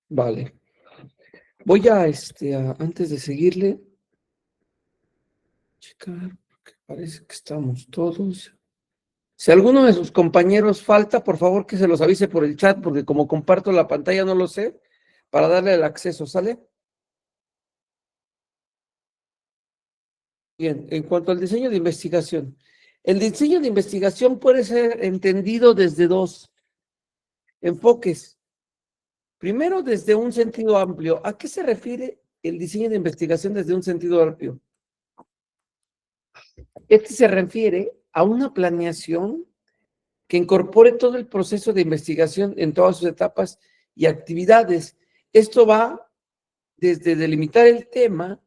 Vale. Voy antes de seguirle, checar, porque parece que estamos todos. Si alguno de sus compañeros falta, por favor que se los avise por el chat, porque como comparto la pantalla no lo sé, para darle el acceso, ¿sale? Bien, en cuanto al diseño de investigación. El diseño de investigación puede ser entendido desde dos enfoques. Primero, desde un sentido amplio. ¿A qué se refiere el diseño de investigación desde un sentido amplio? Este se refiere a una planeación que incorpore todo el proceso de investigación en todas sus etapas y actividades. Esto va desde delimitar el tema,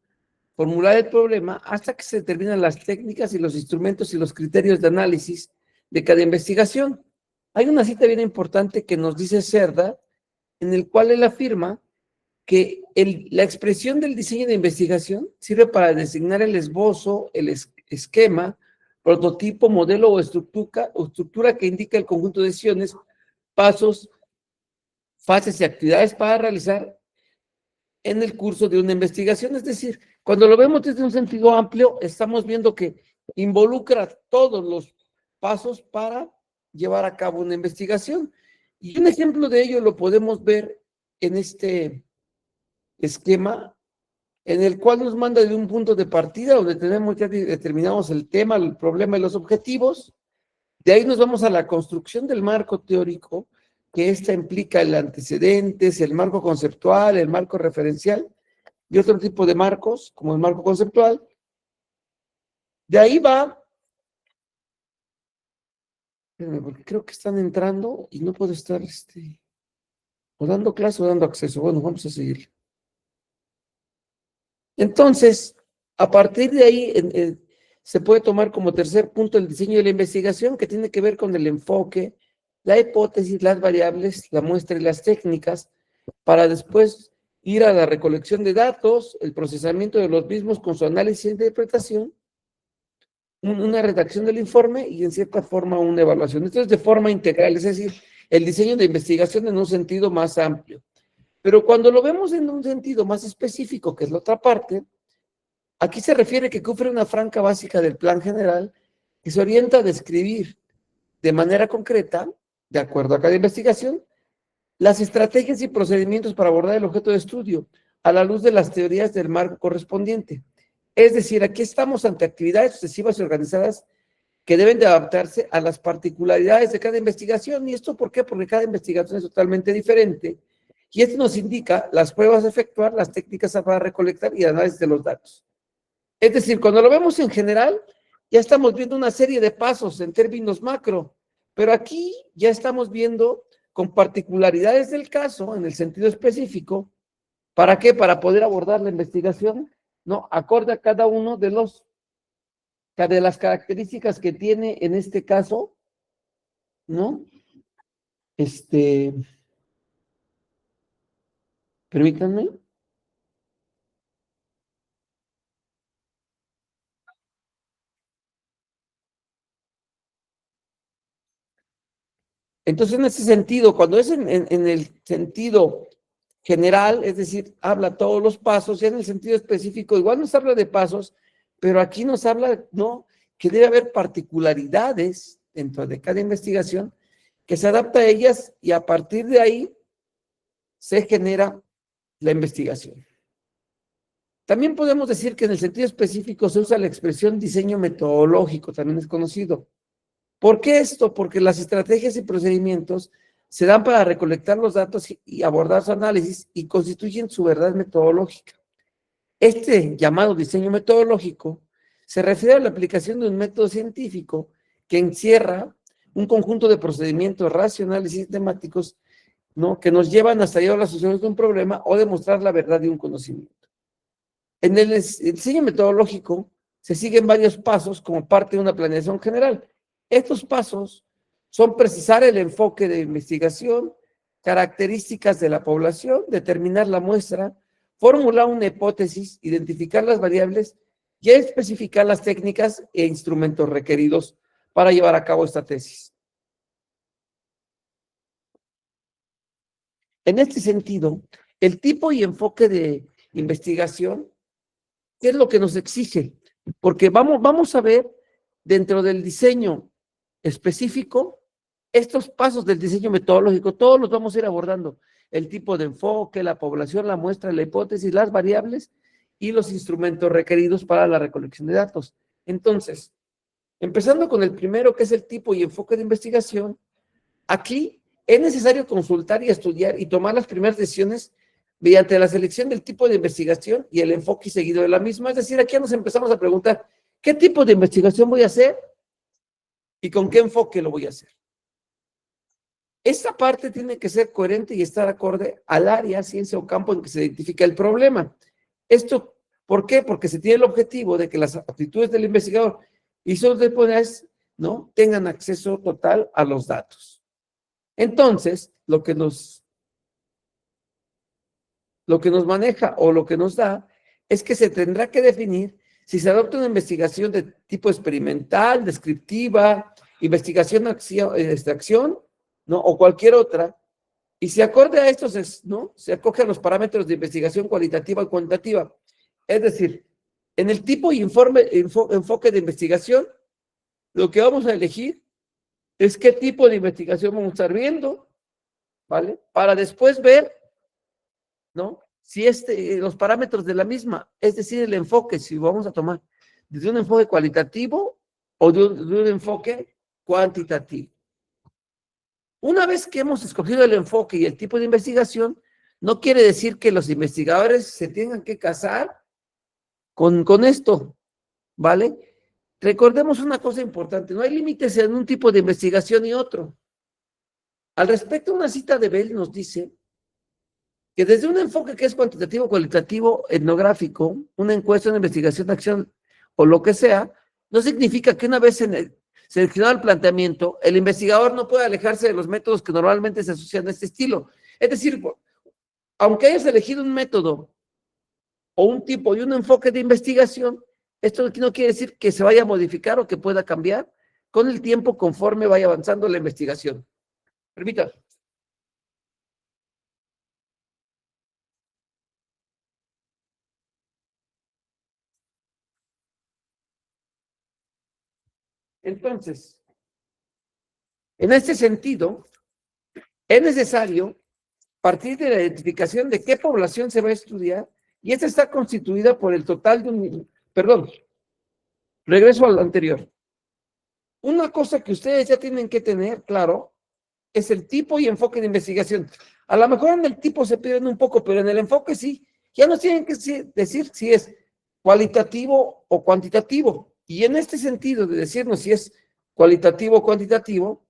formular el problema, hasta que se determinan las técnicas y los instrumentos y los criterios de análisis de cada investigación. Hay una cita bien importante que nos dice Cerda, en el cual él afirma que la expresión del diseño de investigación sirve para designar el esbozo, el esquema, prototipo, modelo o estructura que indica el conjunto de decisiones, pasos, fases y actividades para realizar en el curso de una investigación. Es decir, cuando lo vemos desde un sentido amplio, estamos viendo que involucra todos los pasos para llevar a cabo una investigación. Y un ejemplo de ello lo podemos ver en este esquema, en el cual nos manda de un punto de partida donde tenemos ya determinados el tema, el problema y los objetivos. De ahí nos vamos a la construcción del marco teórico, que esta implica el antecedentes, el marco conceptual, el marco referencial y otro tipo de marcos, como el marco conceptual. De ahí va, porque creo que están entrando y no puedo estar o dando clase o dando acceso. Bueno, vamos a seguir. Entonces, a partir de ahí, se puede tomar como tercer punto el diseño de la investigación, que tiene que ver con el enfoque, la hipótesis, las variables, la muestra y las técnicas, para después ir a la recolección de datos, el procesamiento de los mismos con su análisis e interpretación, una redacción del informe y en cierta forma una evaluación. Esto es de forma integral, es decir, el diseño de investigación en un sentido más amplio. Pero cuando lo vemos en un sentido más específico, que es la otra parte, aquí se refiere que cubre una franja básica del plan general que se orienta a describir de manera concreta, de acuerdo a cada investigación, las estrategias y procedimientos para abordar el objeto de estudio a la luz de las teorías del marco correspondiente. Es decir, aquí estamos ante actividades sucesivas y organizadas que deben de adaptarse a las particularidades de cada investigación. ¿Y esto por qué? Porque cada investigación es totalmente diferente. Y esto nos indica las pruebas a efectuar, las técnicas para recolectar y análisis de los datos. Es decir, cuando lo vemos en general, ya estamos viendo una serie de pasos en términos macro, pero aquí ya estamos viendo con particularidades del caso, en el sentido específico. ¿Para qué? Para poder abordar la investigación, ¿no? Acorde a cada uno de las características que tiene en este caso, ¿no? Permítanme. Entonces, en ese sentido, cuando es en el sentido general, es decir, habla todos los pasos, ya en el sentido específico, igual nos habla de pasos, pero aquí nos habla, ¿no? Que debe haber particularidades dentro de cada investigación que se adapta a ellas y a partir de ahí se genera la investigación. También podemos decir que en el sentido específico se usa la expresión diseño metodológico, también es conocido. ¿Por qué esto? Porque las estrategias y procedimientos se dan para recolectar los datos y abordar su análisis y constituyen su verdad metodológica. Este llamado diseño metodológico se refiere a la aplicación de un método científico que encierra un conjunto de procedimientos racionales y sistemáticos, ¿no? Que nos llevan hasta llevar a la solución de un problema o demostrar la verdad de un conocimiento. En el diseño metodológico se siguen varios pasos como parte de una planeación general. Estos pasos son precisar el enfoque de investigación, características de la población, determinar la muestra, formular una hipótesis, identificar las variables y especificar las técnicas e instrumentos requeridos para llevar a cabo esta tesis. En este sentido, el tipo y enfoque de investigación, ¿qué es lo que nos exige? Porque vamos a ver dentro del diseño específico, estos pasos del diseño metodológico, todos los vamos a ir abordando. El tipo de enfoque, la población, la muestra, la hipótesis, las variables y los instrumentos requeridos para la recolección de datos. Entonces, empezando con el primero, que es el tipo y enfoque de investigación, aquí es necesario consultar y estudiar y tomar las primeras decisiones mediante la selección del tipo de investigación y el enfoque seguido de la misma. Es decir, aquí nos empezamos a preguntar, ¿qué tipo de investigación voy a hacer y con qué enfoque lo voy a hacer? Esta parte tiene que ser coherente y estar acorde al área, ciencia o campo en que se identifica el problema. Esto, ¿por qué? Porque se tiene el objetivo de que las aptitudes del investigador y sus deponentes, ¿no?, tengan acceso total a los datos. Entonces, lo que nos maneja o lo que nos da es que se tendrá que definir si se adopta una investigación de tipo experimental, descriptiva, investigación, acción, ¿no?, o cualquier otra, y se acorde a estos, ¿no?, se acoge a los parámetros de investigación cualitativa y cuantitativa. Es decir, en el tipo y enfoque de investigación, lo que vamos a elegir es qué tipo de investigación vamos a estar viendo, ¿vale? Para después ver, ¿no?, si los parámetros de la misma, es decir, el enfoque, si vamos a tomar desde un enfoque cualitativo o de un enfoque cuantitativo. Una vez que hemos escogido el enfoque y el tipo de investigación, no quiere decir que los investigadores se tengan que casar con esto, ¿vale? Recordemos una cosa importante, no hay límites en un tipo de investigación y otro. Al respecto, una cita de Bell nos dice que desde un enfoque que es cuantitativo, cualitativo, etnográfico, una encuesta, una investigación, acción o lo que sea, no significa que una vez seleccionado el planteamiento, el investigador no puede alejarse de los métodos que normalmente se asocian a este estilo. Es decir, aunque hayas elegido un método o un tipo y un enfoque de investigación, esto no quiere decir que se vaya a modificar o que pueda cambiar con el tiempo conforme vaya avanzando la investigación. Permítame. Entonces, en este sentido, es necesario partir de la identificación de qué población se va a estudiar y esta está constituida por el total de perdón, regreso al anterior. Una cosa que ustedes ya tienen que tener claro es el tipo y enfoque de investigación. A lo mejor en el tipo se pierden un poco, pero en el enfoque sí. Ya nos tienen que decir si es cualitativo o cuantitativo. Y en este sentido de decirnos si es cualitativo o cuantitativo,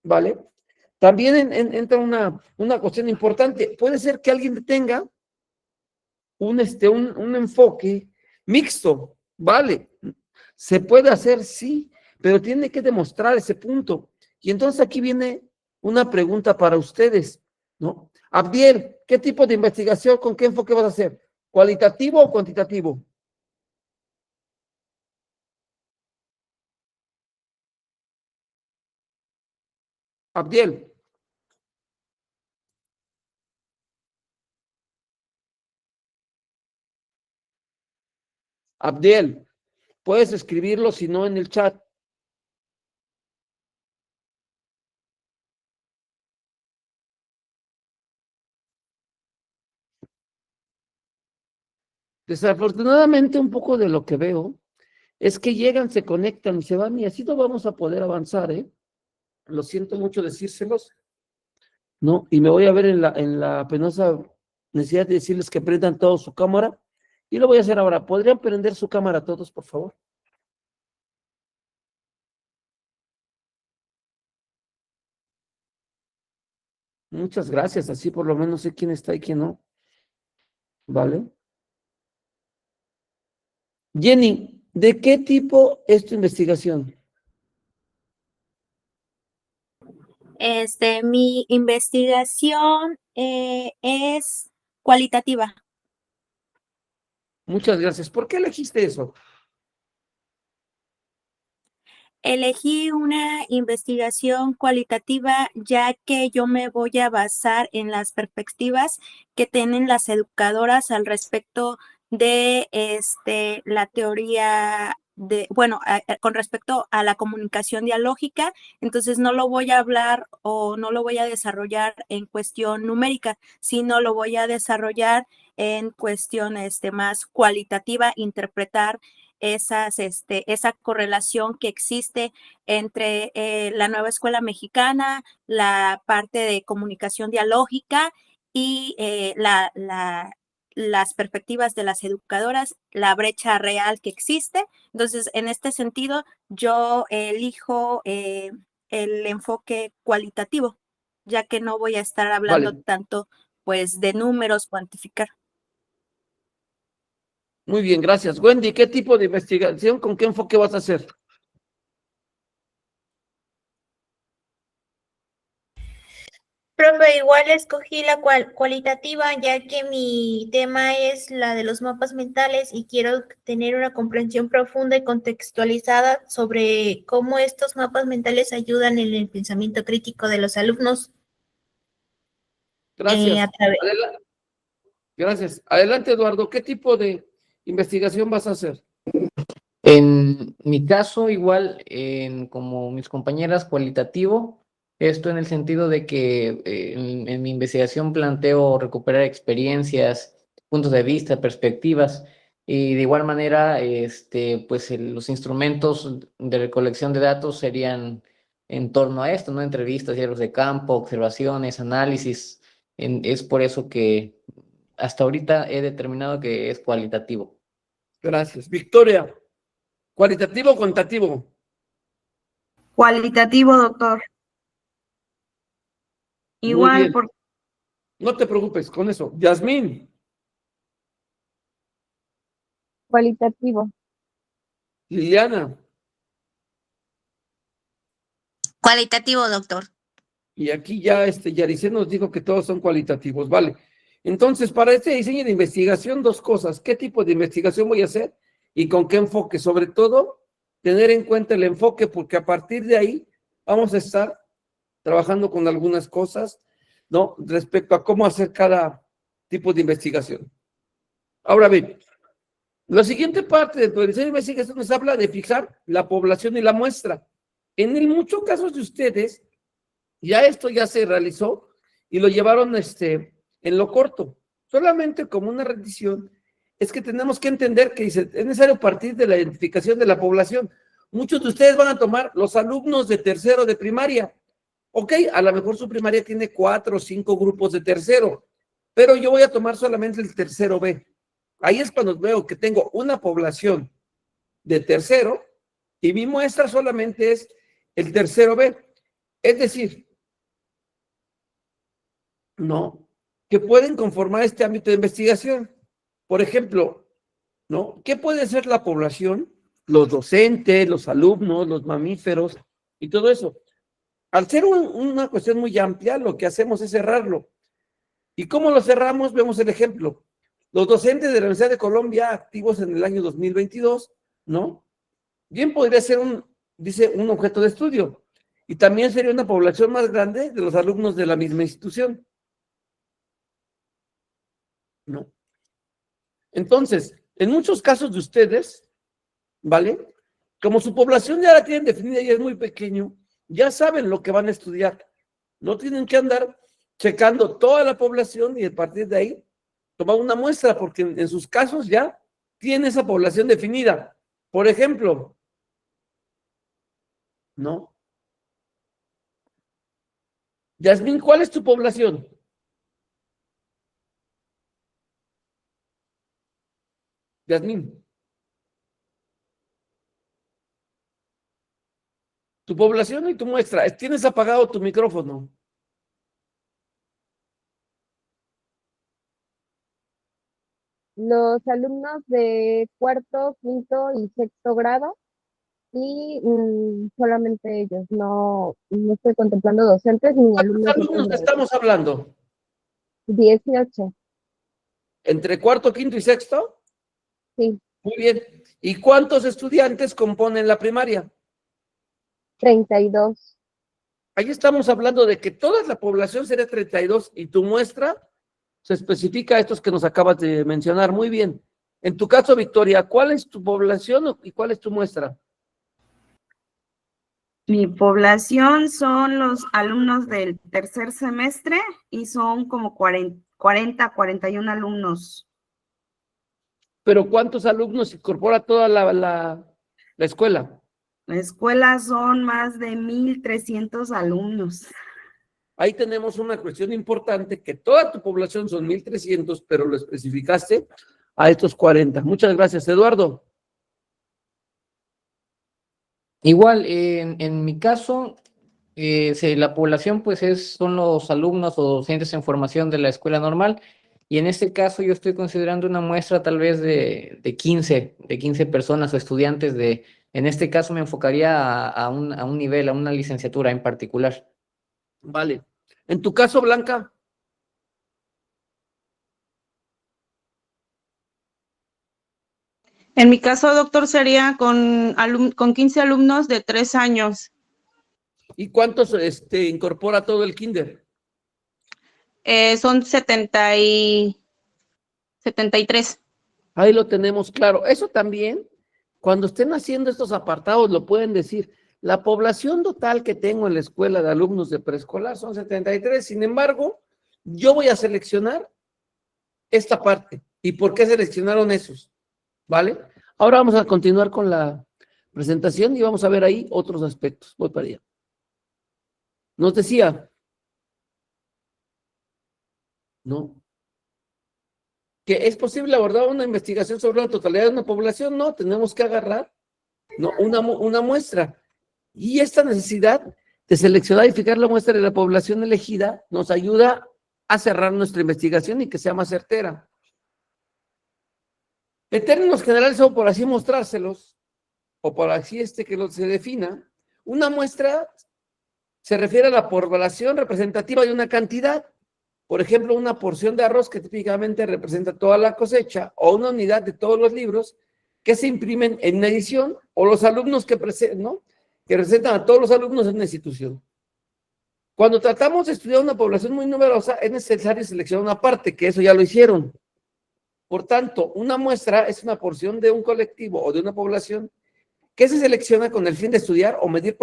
¿vale? También entra una cuestión importante. Puede ser que alguien tenga un enfoque mixto, ¿vale? Se puede hacer, sí, pero tiene que demostrar ese punto. Y entonces aquí viene una pregunta para ustedes, ¿no? Abdiel, ¿qué tipo de investigación, con qué enfoque vas a hacer? ¿Cualitativo o cuantitativo? Abdiel, Abdiel, puedes escribirlo si no en el chat. Desafortunadamente, un poco de lo que veo es que llegan, se conectan y se van y así no vamos a poder avanzar, ¿eh? Lo siento mucho decírselos, ¿no? Y me voy a ver en la penosa necesidad de decirles que prendan todos su cámara y lo voy a hacer ahora. ¿Podrían prender su cámara todos, por favor? Muchas gracias, así por lo menos sé quién está y quién no, ¿vale? Jenny, ¿de qué tipo es tu investigación? Mi investigación es cualitativa. Muchas gracias. ¿Por qué elegiste eso? Elegí una investigación cualitativa ya que yo me voy a basar en las perspectivas que tienen las educadoras al respecto de la teoría de, bueno, con respecto a la comunicación dialógica. Entonces no lo voy a hablar o no lo voy a desarrollar en cuestión numérica, sino lo voy a desarrollar en cuestión más cualitativa, interpretar esa correlación que existe entre la nueva escuela mexicana, la parte de comunicación dialógica y las perspectivas de las educadoras, la brecha real que existe. Entonces, en este sentido, yo elijo el enfoque cualitativo, ya que no voy a estar hablando Vale, tanto pues de números, cuantificar. muy bien, gracias. Wendy, ¿qué tipo de investigación, con qué enfoque vas a hacer? Profe, igual escogí la cualitativa ya que mi tema es la de los mapas mentales y quiero tener una comprensión profunda y contextualizada sobre cómo estos mapas mentales ayudan en el pensamiento crítico de los alumnos. Gracias. A través. Gracias. Adelante, Eduardo, ¿qué tipo de investigación vas a hacer? En mi caso, igual, como mis compañeras, cualitativo, esto en el sentido de que en mi investigación planteo recuperar experiencias, puntos de vista, perspectivas, y de igual manera, pues los instrumentos de recolección de datos serían en torno a esto, ¿no? Entrevistas, diálogos de campo, observaciones, análisis. Es por eso que hasta ahorita he determinado que es cualitativo. Gracias. Victoria, ¿cualitativo o cuantitativo? Cualitativo, doctor. Muy Igual, bien. No te preocupes con eso. Yasmín, Cualitativo. Liliana, Cualitativo, doctor. y aquí ya Yaricé nos dijo que todos son cualitativos, vale. Entonces, para este diseño de investigación, dos cosas. ¿Qué tipo de investigación voy a hacer y con qué enfoque? Sobre todo, tener en cuenta el enfoque, porque a partir de ahí vamos a estar trabajando con algunas cosas, ¿no? Respecto a cómo hacer cada tipo de investigación. Ahora bien, la siguiente parte de tu diseño de investigación nos habla de fijar la población y la muestra. En muchos casos de ustedes, ya esto ya se realizó y lo llevaron en lo corto. Solamente como una rendición, es que tenemos que entender que es necesario partir de la identificación de la población. Muchos de ustedes van a tomar los alumnos de tercero de primaria. Ok, a lo mejor su primaria tiene 4 o 5 grupos de tercero, pero yo voy a tomar solamente el tercero B. Ahí es cuando veo que tengo una población de tercero y mi muestra solamente es el tercero B. Es decir, ¿no? Que pueden conformar este ámbito de investigación. Por ejemplo, ¿no? ¿Qué puede ser la población? Los docentes, los alumnos, los mamíferos y todo eso. Al ser una cuestión muy amplia, lo que hacemos es cerrarlo. ¿Y cómo lo cerramos? Vemos el ejemplo. Los docentes de la Universidad de Colombia, activos en el año 2022, ¿no? Bien podría ser dice, un objeto de estudio. Y también sería una población más grande de los alumnos de la misma institución. ¿No? Entonces, en muchos casos de ustedes, ¿vale? Como su población ya la tienen definida y es muy pequeño, ya saben lo que van a estudiar. No tienen que andar checando toda la población y a partir de ahí tomar una muestra, porque en sus casos ya tiene esa población definida. Por ejemplo, ¿no? Yasmín, ¿cuál es tu población? Yasmín. Tu población y tu muestra. Tienes apagado tu micrófono. Los alumnos de cuarto, quinto y sexto grado y solamente ellos. No estoy contemplando docentes ni ¿Cuántos alumnos de alumnos primaria. estamos hablando? 18, ¿Entre cuarto, quinto y sexto? sí. Muy bien. ¿Y cuántos estudiantes componen la primaria? 32. Ahí estamos hablando de que toda la población sería 32 y tu muestra se especifica a estos que nos acabas de mencionar. Muy bien. En tu caso, Victoria, ¿cuál es tu población y cuál es tu muestra? Mi población son los alumnos del tercer semestre y son como 40, 41 alumnos. Pero ¿cuántos alumnos incorpora toda la escuela? La escuela son más de 1,300 alumnos. Ahí tenemos una cuestión importante, que toda tu población son 1,300, pero lo especificaste a estos 40. Muchas gracias, Eduardo. Igual, en mi caso, la población pues son los alumnos o docentes en formación de la escuela normal, y en este caso yo estoy considerando una muestra tal vez de 15 personas o estudiantes en este caso me enfocaría a un nivel, a una licenciatura en particular. Vale. En tu caso, Blanca. En mi caso, doctor, sería con 15 alumnos de 3 años. ¿Y cuántos incorpora todo el kinder? Son 73. Ahí lo tenemos claro. Eso también, cuando estén haciendo estos apartados, lo pueden decir. La población total que tengo en la escuela de alumnos de preescolar son 73. Sin embargo, yo voy a seleccionar esta parte. ¿Y por qué seleccionaron esos? ¿Vale? Ahora vamos a continuar con la presentación y vamos a ver ahí otros aspectos. Voy para allá. Nos decía, ¿no?, que es posible abordar una investigación sobre la totalidad de una población. No, tenemos que agarrar, ¿no?, una muestra. Y esta necesidad de seleccionar y fijar la muestra de la población elegida nos ayuda a cerrar nuestra investigación y que sea más certera. En términos generales, o por así mostrárselos, o por así que se defina, una muestra se refiere a la población representativa de una cantidad. Por ejemplo, una porción de arroz que típicamente representa toda la cosecha, o una unidad de todos los libros que se imprimen en una edición, o los alumnos que representan a todos los alumnos en una institución. Cuando tratamos de estudiar una población muy numerosa, es necesario seleccionar una parte, que eso ya lo hicieron. Por tanto, una muestra es una porción de un colectivo o de una población que se selecciona con el fin de estudiar o medir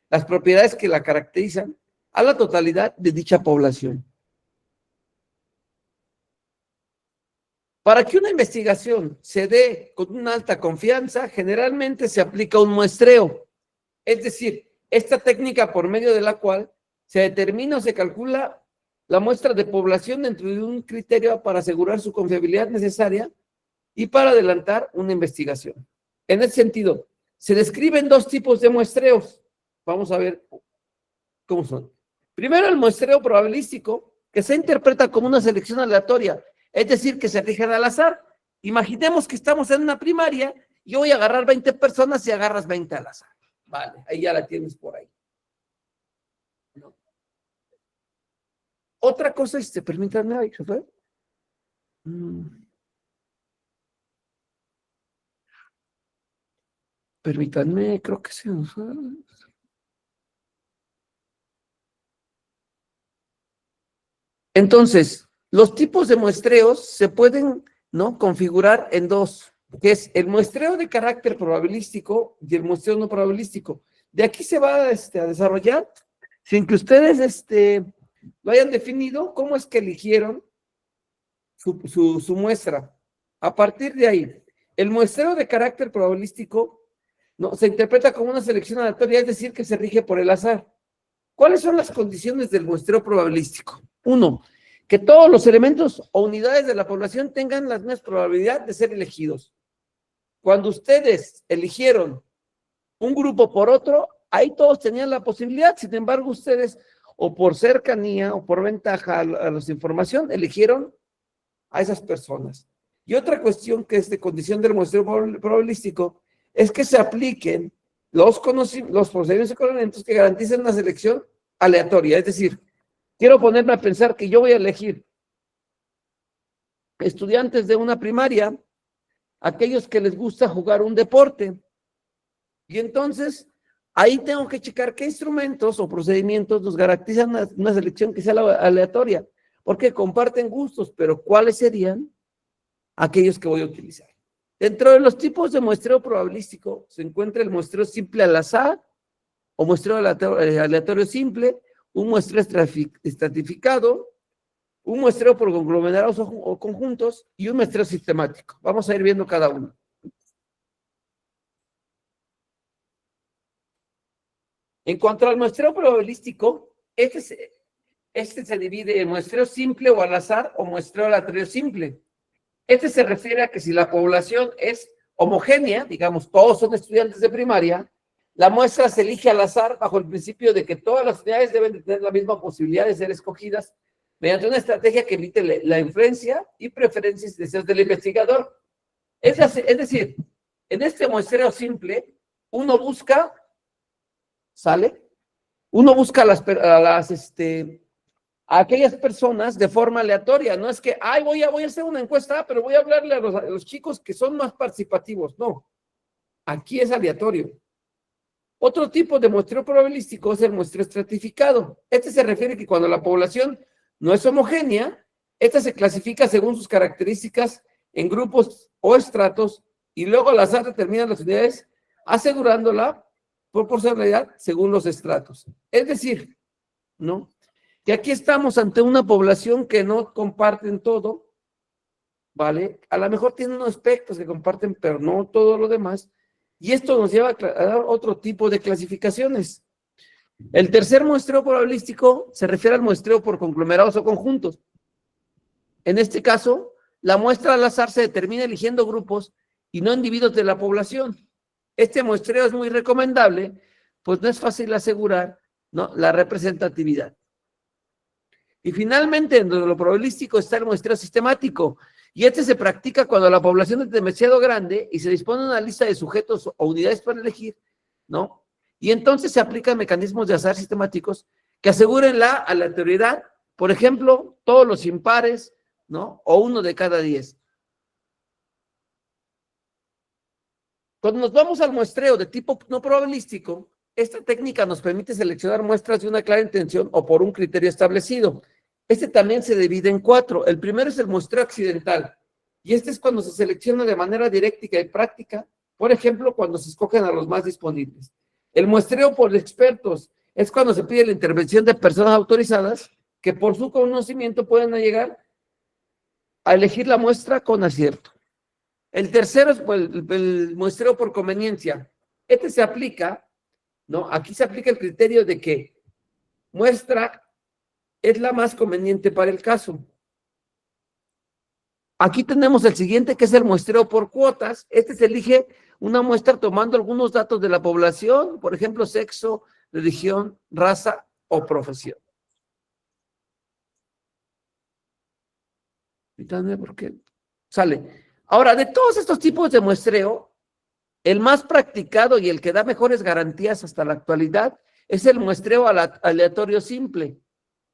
las propiedades que la caracterizan a la totalidad de dicha población. Para que una investigación se dé con una alta confianza, generalmente se aplica un muestreo, es decir, esta técnica por medio de la cual se determina o se calcula la muestra de población dentro de un criterio para asegurar su confiabilidad necesaria y para adelantar una investigación. En ese sentido, se describen dos tipos de muestreos. Vamos a ver cómo son. Primero, el muestreo probabilístico, que se interpreta como una selección aleatoria, es decir, que se rigen al azar. Imaginemos que estamos en una primaria, yo voy a agarrar 20 personas y agarras 20 al azar. Vale, ahí ya la tienes por ahí. ¿No? Otra cosa, permítanme, ahí se fue. Permítanme, creo que se nos fue. Entonces, los tipos de muestreos se pueden, ¿no?, configurar en dos, que es el muestreo de carácter probabilístico y el muestreo no probabilístico. De aquí se va a desarrollar, sin que ustedes lo hayan definido, cómo es que eligieron su muestra. A partir de ahí, el muestreo de carácter probabilístico, ¿no?, se interpreta como una selección aleatoria, es decir, que se rige por el azar. ¿Cuáles son las condiciones del muestreo probabilístico? Uno, que todos los elementos o unidades de la población tengan la misma probabilidad de ser elegidos. Cuando ustedes eligieron un grupo por otro, ahí todos tenían la posibilidad. Sin embargo, ustedes, o por cercanía o por ventaja a la información, eligieron a esas personas. Y otra cuestión que es de condición del muestreo probabilístico es que se apliquen los procedimientos económicos que garanticen una selección aleatoria. Es decir, quiero ponerme a pensar que yo voy a elegir estudiantes de una primaria, aquellos que les gusta jugar un deporte, y entonces Ahí tengo que checar qué instrumentos o procedimientos nos garantizan una selección que sea aleatoria, porque comparten gustos, pero ¿cuáles serían aquellos que voy a utilizar? Dentro de los tipos de muestreo probabilístico se encuentra el muestreo simple al azar o muestreo aleatorio simple, un muestreo estratificado, un muestreo por conglomerados o conjuntos y un muestreo sistemático. Vamos a ir viendo cada uno. En cuanto al muestreo probabilístico, este se divide en muestreo simple o al azar o muestreo aleatorio simple. Este se refiere a que si la población es homogénea, digamos, todos son estudiantes de primaria, la muestra se elige al azar bajo el principio de que todas las unidades deben de tener la misma posibilidad de ser escogidas mediante una estrategia que evite la influencia y preferencias y deseos del investigador. Es decir, en este muestreo simple, uno busca, ¿sale? Uno busca a aquellas personas de forma aleatoria. No es que, voy a hacer una encuesta, pero voy a hablarle a los chicos que son más participativos. No, aquí es aleatorio. Otro tipo de muestreo probabilístico es el muestreo estratificado. Este se refiere a que cuando la población no es homogénea, esta se clasifica según sus características en grupos o estratos y luego al azar determinan las unidades asegurando la proporcionalidad según los estratos. Es decir, ¿no? Que aquí estamos ante una población que no comparten todo, ¿vale? A lo mejor tienen unos aspectos que comparten, pero no todo lo demás. Y esto nos lleva a dar otro tipo de clasificaciones. El tercer muestreo probabilístico se refiere al muestreo por conglomerados o conjuntos. En este caso, la muestra al azar se determina eligiendo grupos y no individuos de la población. Este muestreo es muy recomendable, pues no es fácil asegurar, ¿no?, la representatividad. Y finalmente, dentro de lo probabilístico está el muestreo sistemático, y este se practica cuando la población es demasiado grande y se dispone de una lista de sujetos o unidades para elegir, ¿no? Y entonces se aplican mecanismos de azar sistemáticos que aseguren la aleatoriedad, por ejemplo, todos los impares, ¿no? O 1 de cada 10. Cuando nos vamos al muestreo de tipo no probabilístico, esta técnica nos permite seleccionar muestras de una clara intención o por un criterio establecido. Este también se divide en 4. El primero es el muestreo accidental, y este es cuando se selecciona de manera directa y práctica, por ejemplo, cuando se escogen a los más disponibles. El muestreo por expertos es cuando se pide la intervención de personas autorizadas que por su conocimiento pueden llegar a elegir la muestra con acierto. El tercero es el muestreo por conveniencia. Este se aplica, ¿no? Aquí se aplica el criterio de que muestra es la más conveniente para el caso. Aquí tenemos el siguiente, que es el muestreo por cuotas. Este se elige una muestra tomando algunos datos de la población, por ejemplo, sexo, religión, raza o profesión. ¿Por qué? Sale. Ahora, de todos estos tipos de muestreo, el más practicado y el que da mejores garantías hasta la actualidad es el muestreo aleatorio simple.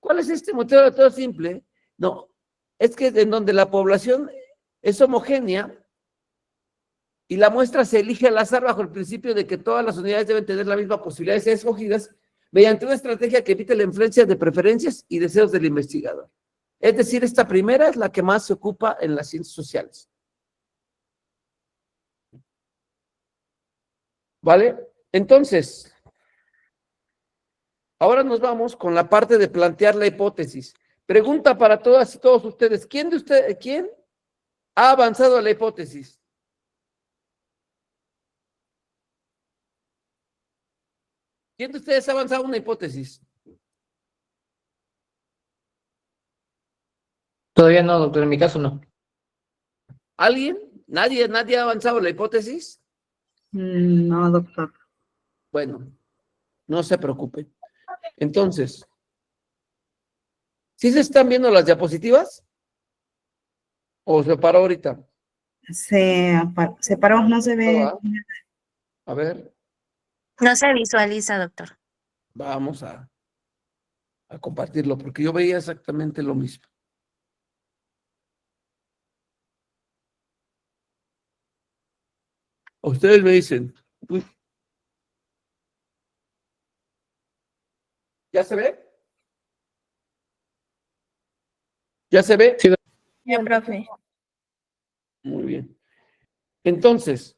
¿Cuál es este muestreo aleatorio simple? No, es que en donde la población es homogénea y la muestra se elige al azar bajo el principio de que todas las unidades deben tener la misma posibilidad de ser escogidas mediante una estrategia que evite la influencia de preferencias y deseos del investigador. Es decir, esta primera es la que más se ocupa en las ciencias sociales. ¿Vale? Entonces, ahora nos vamos con la parte de plantear la hipótesis. Pregunta para todas y todos ustedes. ¿Quién ha avanzado a la hipótesis? ¿Quién de ustedes ha avanzado a una hipótesis? Todavía no, doctor, en mi caso no. ¿Alguien? ¿Nadie ha avanzado a la hipótesis? No, doctor. Bueno, no se preocupen. Entonces, ¿sí se están viendo las diapositivas? ¿O se paró ahorita? Se paró, no se ve. A ver, No se visualiza, doctor. vamos a compartirlo, porque yo veía exactamente lo mismo. Ustedes me dicen, uy, ¿Ya se ve? ¿Ya se ve? Sí, Ya, profe. Muy bien. Entonces,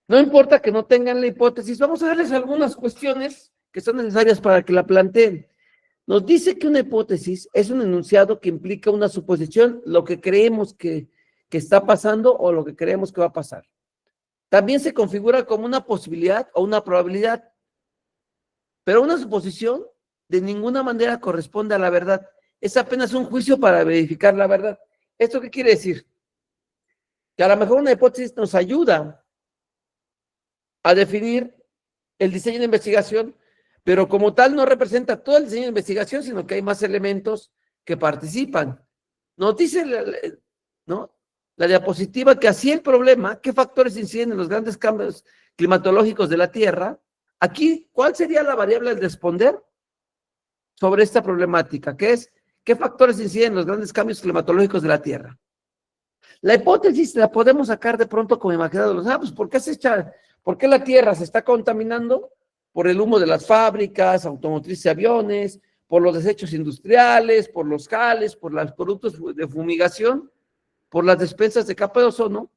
no importa que no tengan la hipótesis, vamos a darles algunas cuestiones que son necesarias para que la planteen. Nos dice que una hipótesis es un enunciado que implica una suposición, lo que creemos que está pasando o lo que creemos que va a pasar. También se configura como una posibilidad o una probabilidad, pero una suposición de ninguna manera corresponde a la verdad. Es apenas un juicio para verificar la verdad. ¿Esto qué quiere decir? Que a lo mejor una hipótesis nos ayuda a definir el diseño de investigación, pero como tal no representa todo el diseño de investigación, sino que hay más elementos que participan. Nos dice, ¿no?, la diapositiva que así el problema, qué factores inciden en los grandes cambios climatológicos de la Tierra. Aquí, ¿cuál sería la variable al responder sobre esta problemática? Que es, ¿qué factores inciden en los grandes cambios climatológicos de la Tierra? La hipótesis la podemos sacar de pronto como imaginándonos, pues ¿por qué la Tierra se está contaminando? Por el humo de las fábricas, automotrices y aviones, por los desechos industriales, por los jales, por los productos de fumigación, por las despensas de capa de ozono.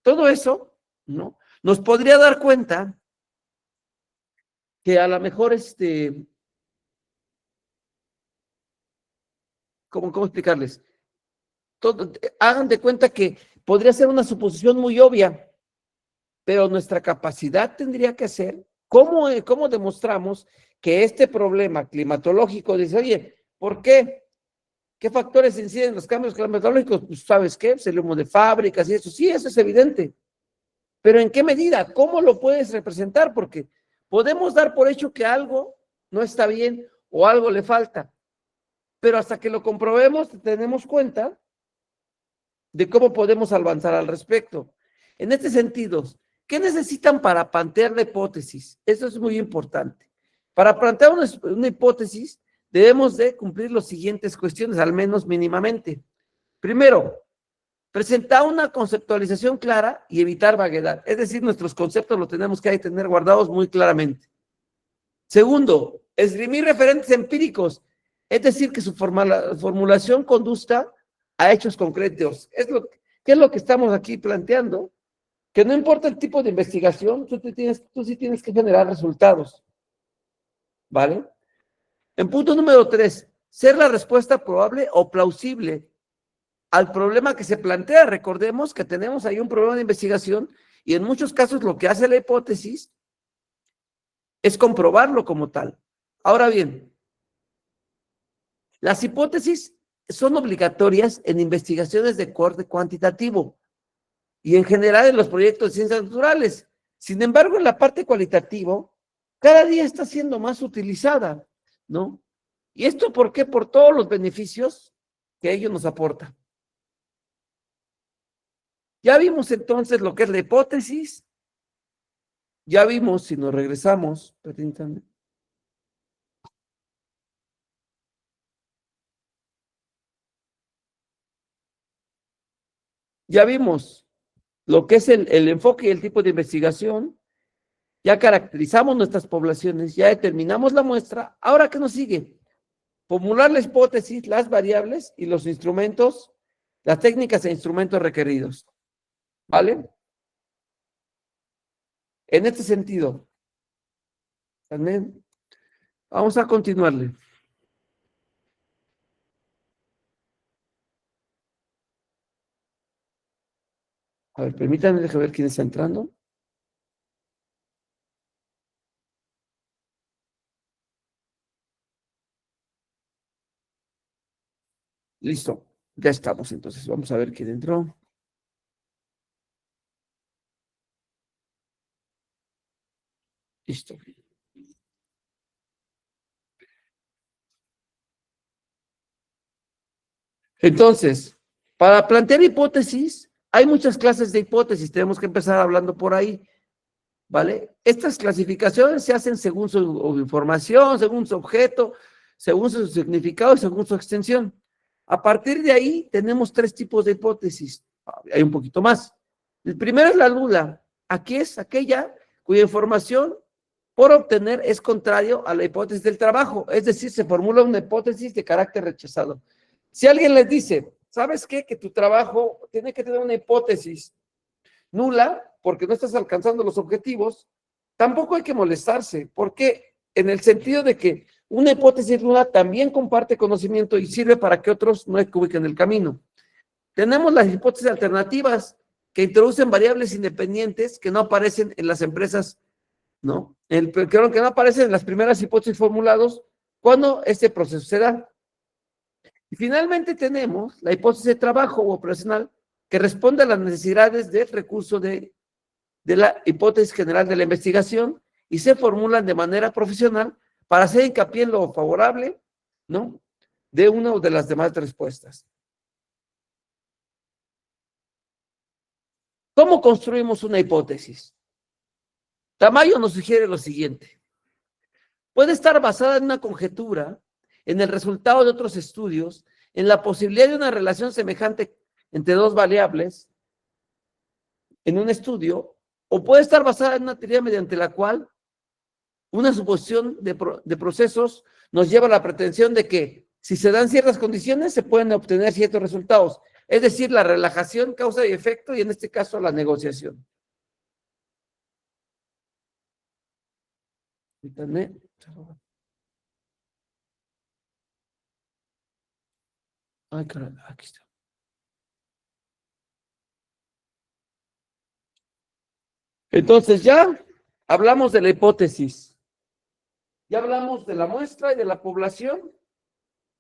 Todo eso, ¿no?, nos podría dar cuenta que a lo mejor ¿cómo explicarles? Hagan de cuenta que podría ser una suposición muy obvia, pero nuestra capacidad tendría que ser, ¿cómo demostramos que este problema climatológico, dice, oye, ¿por qué? ¿Qué factores inciden en los cambios climatológicos? Pues, ¿sabes qué? Pues el humo de fábricas y eso, sí, eso es evidente. Pero ¿en qué medida? ¿Cómo lo puedes representar? Porque podemos dar por hecho que algo no está bien o algo le falta, pero hasta que lo comprobemos tenemos cuenta de cómo podemos avanzar al respecto. En este sentido, ¿qué necesitan para plantear la hipótesis? Eso es muy importante. Para plantear una hipótesis, debemos de cumplir las siguientes cuestiones, al menos mínimamente. Primero, presentar una conceptualización clara y evitar vaguedad. Es decir, nuestros conceptos los tenemos que tener guardados muy claramente. Segundo, esgrimir referentes empíricos. Es decir, que su formulación conduzca a hechos concretos. ¿Qué es lo que estamos aquí planteando? Que no importa el tipo de investigación, tú sí tienes que generar resultados. ¿Vale? En punto número 3, ser la respuesta probable o plausible al problema que se plantea. Recordemos que tenemos ahí un problema de investigación y en muchos casos lo que hace la hipótesis es comprobarlo como tal. Ahora bien, las hipótesis son obligatorias en investigaciones de corte cuantitativo y en general en los proyectos de ciencias naturales. Sin embargo, en la parte cualitativa, cada día está siendo más utilizada, ¿no? ¿Y esto por qué? Por todos los beneficios que ello nos aporta. Ya vimos entonces lo que es la hipótesis. Ya vimos, si nos regresamos, permítanme. Ya vimos lo que es el enfoque y el tipo de investigación. Ya caracterizamos nuestras poblaciones, ya determinamos la muestra. Ahora, ¿qué nos sigue? Formular la hipótesis, las variables y los instrumentos, las técnicas e instrumentos requeridos. ¿Vale? En este sentido, también vamos a continuarle. A ver, permítanme, déjame ver quién está entrando. Listo, ya estamos entonces. Vamos a ver quién entró. Listo. Entonces, para plantear hipótesis, hay muchas clases de hipótesis. Tenemos que empezar hablando por ahí, ¿vale? Estas clasificaciones se hacen según su información, según su objeto, según su significado y según su extensión. A partir de ahí tenemos 3 tipos de hipótesis. Hay un poquito más. El primero es la nula. Aquí es aquella cuya información por obtener es contrario a la hipótesis del trabajo, es decir, se formula una hipótesis de carácter rechazado. Si alguien les dice, ¿sabes qué? Que tu trabajo tiene que tener una hipótesis nula porque no estás alcanzando los objetivos, tampoco hay que molestarse, porque en el sentido de que una hipótesis nula también comparte conocimiento y sirve para que otros no ubiquen el camino. Tenemos las hipótesis alternativas que introducen variables independientes que no aparecen en las empresas, ¿no? Que no aparecen en las primeras hipótesis formuladas cuando este proceso se da. Y finalmente tenemos la hipótesis de trabajo o operacional que responde a las necesidades del recurso de la hipótesis general de la investigación y se formulan de manera profesional para hacer hincapié en lo favorable, ¿no? De una o de las demás respuestas. ¿Cómo construimos una hipótesis? Tamayo nos sugiere lo siguiente. Puede estar basada en una conjetura, en el resultado de otros estudios, en la posibilidad de una relación semejante entre dos variables en un estudio, o puede estar basada en una teoría mediante la cual una suposición de procesos nos lleva a la pretensión de que si se dan ciertas condiciones se pueden obtener ciertos resultados, es decir, la relajación, causa y efecto, y en este caso la negociación. Internet. Ay, caray, aquí está. Entonces ya hablamos de la hipótesis, ya hablamos de la muestra y de la población,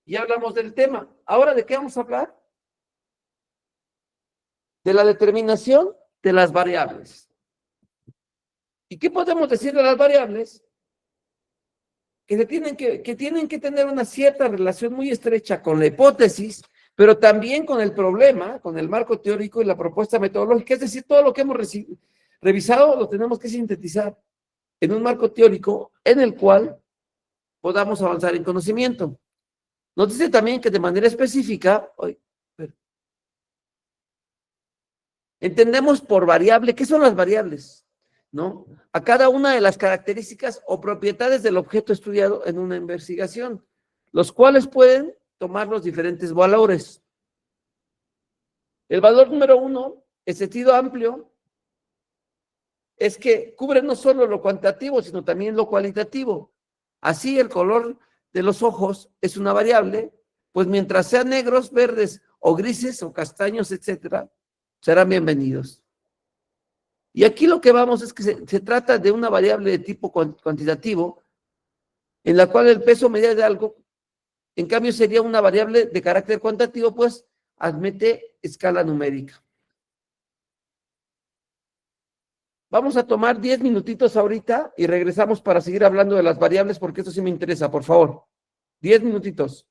ya hablamos del tema. Ahora, ¿de qué vamos a hablar? De la determinación de las variables. ¿Y qué podemos decir de las variables? Que tienen que tener una cierta relación muy estrecha con la hipótesis, pero también con el problema, con el marco teórico y la propuesta metodológica. Es decir, todo lo que hemos revisado lo tenemos que sintetizar en un marco teórico en el cual podamos avanzar en conocimiento. Nos dice también que de manera específica, entendemos por variable, ¿qué son las variables? ¿No? A cada una de las características o propiedades del objeto estudiado en una investigación, los cuales pueden tomar los diferentes valores. El valor número 1, en sentido amplio, es que cubre no solo lo cuantitativo, sino también lo cualitativo. Así, el color de los ojos es una variable, pues mientras sean negros, verdes o grises o castaños, etcétera, serán bienvenidos. Y aquí lo que vamos es que se trata de una variable de tipo cuantitativo, en la cual el peso medida de algo, en cambio sería una variable de carácter cuantitativo, pues admite escala numérica. Vamos a tomar 10 minutitos ahorita y regresamos para seguir hablando de las variables, porque esto sí me interesa, por favor. 10 minutitos.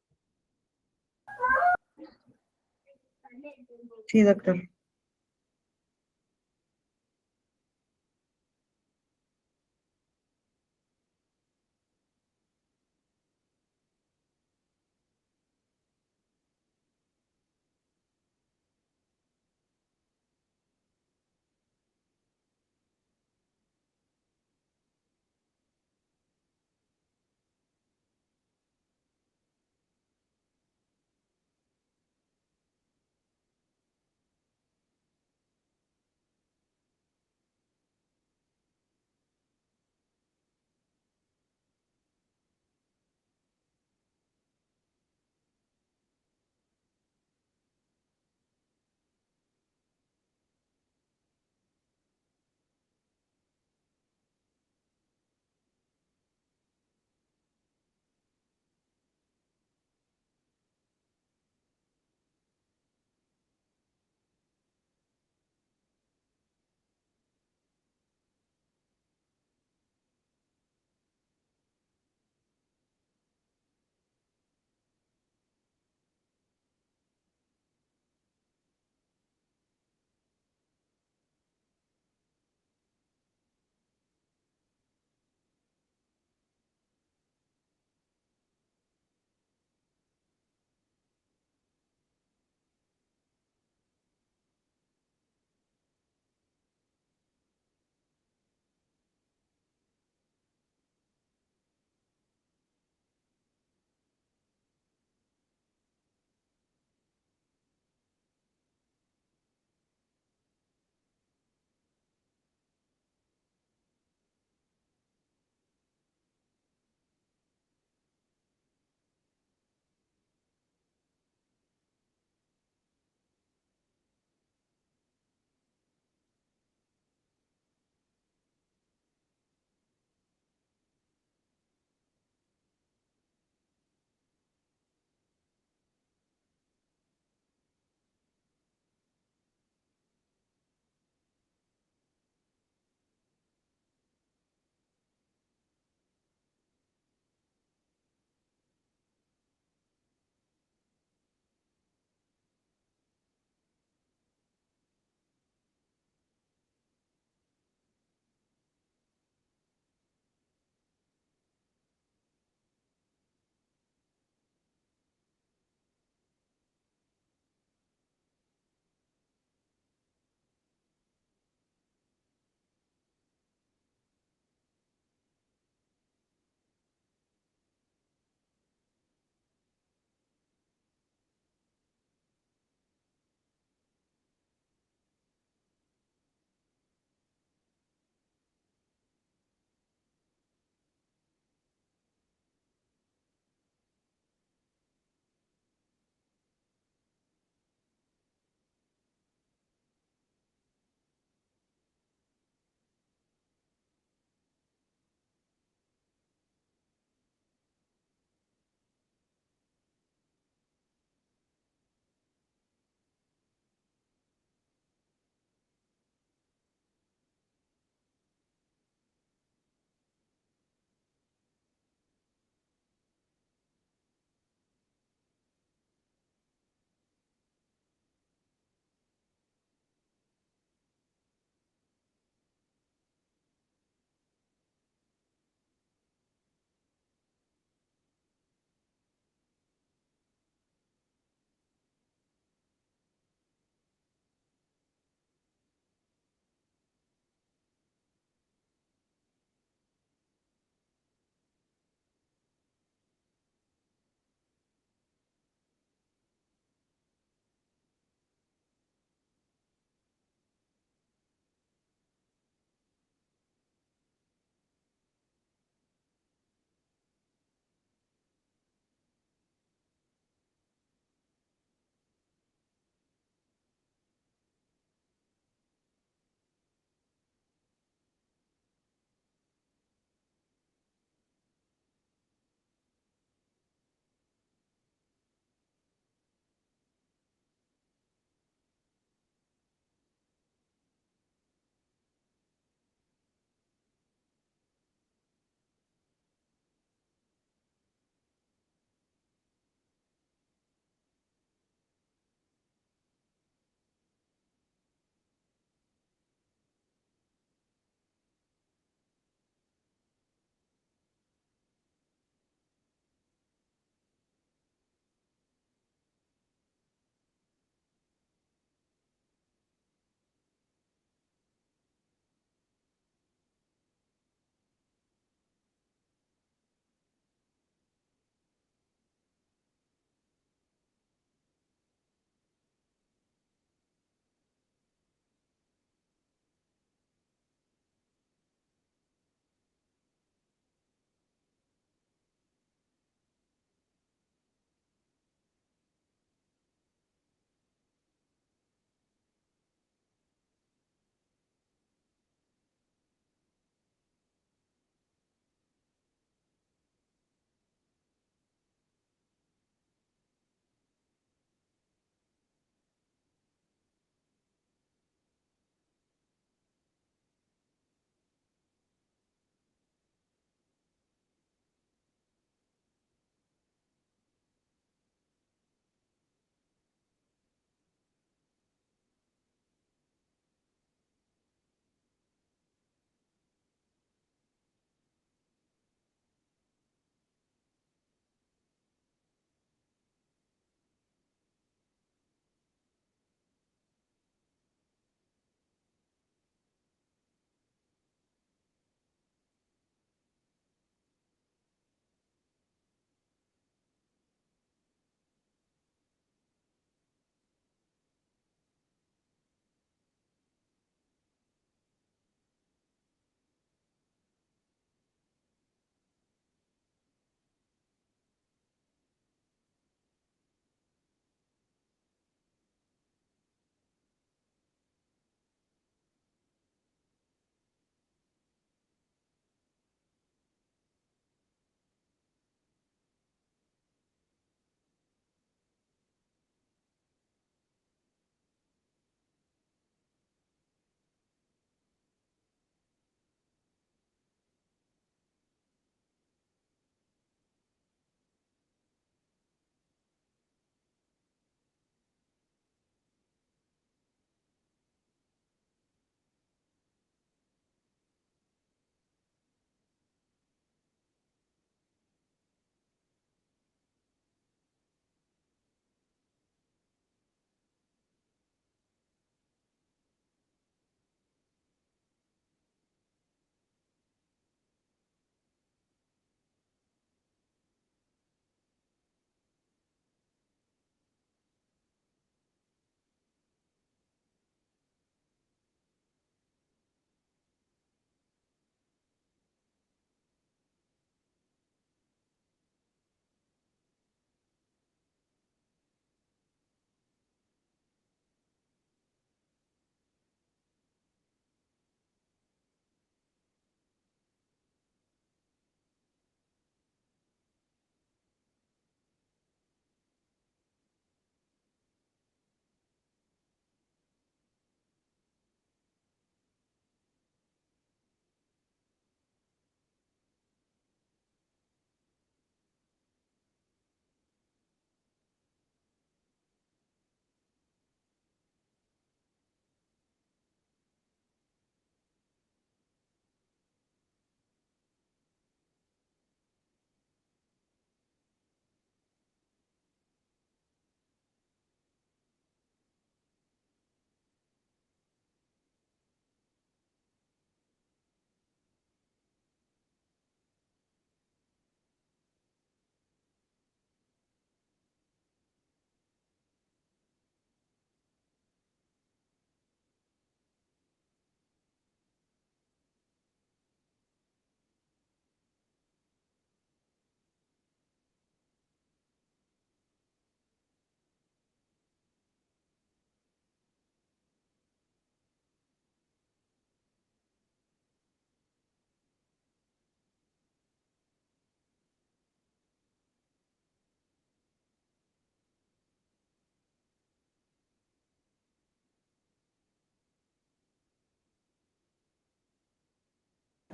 Sí, doctor.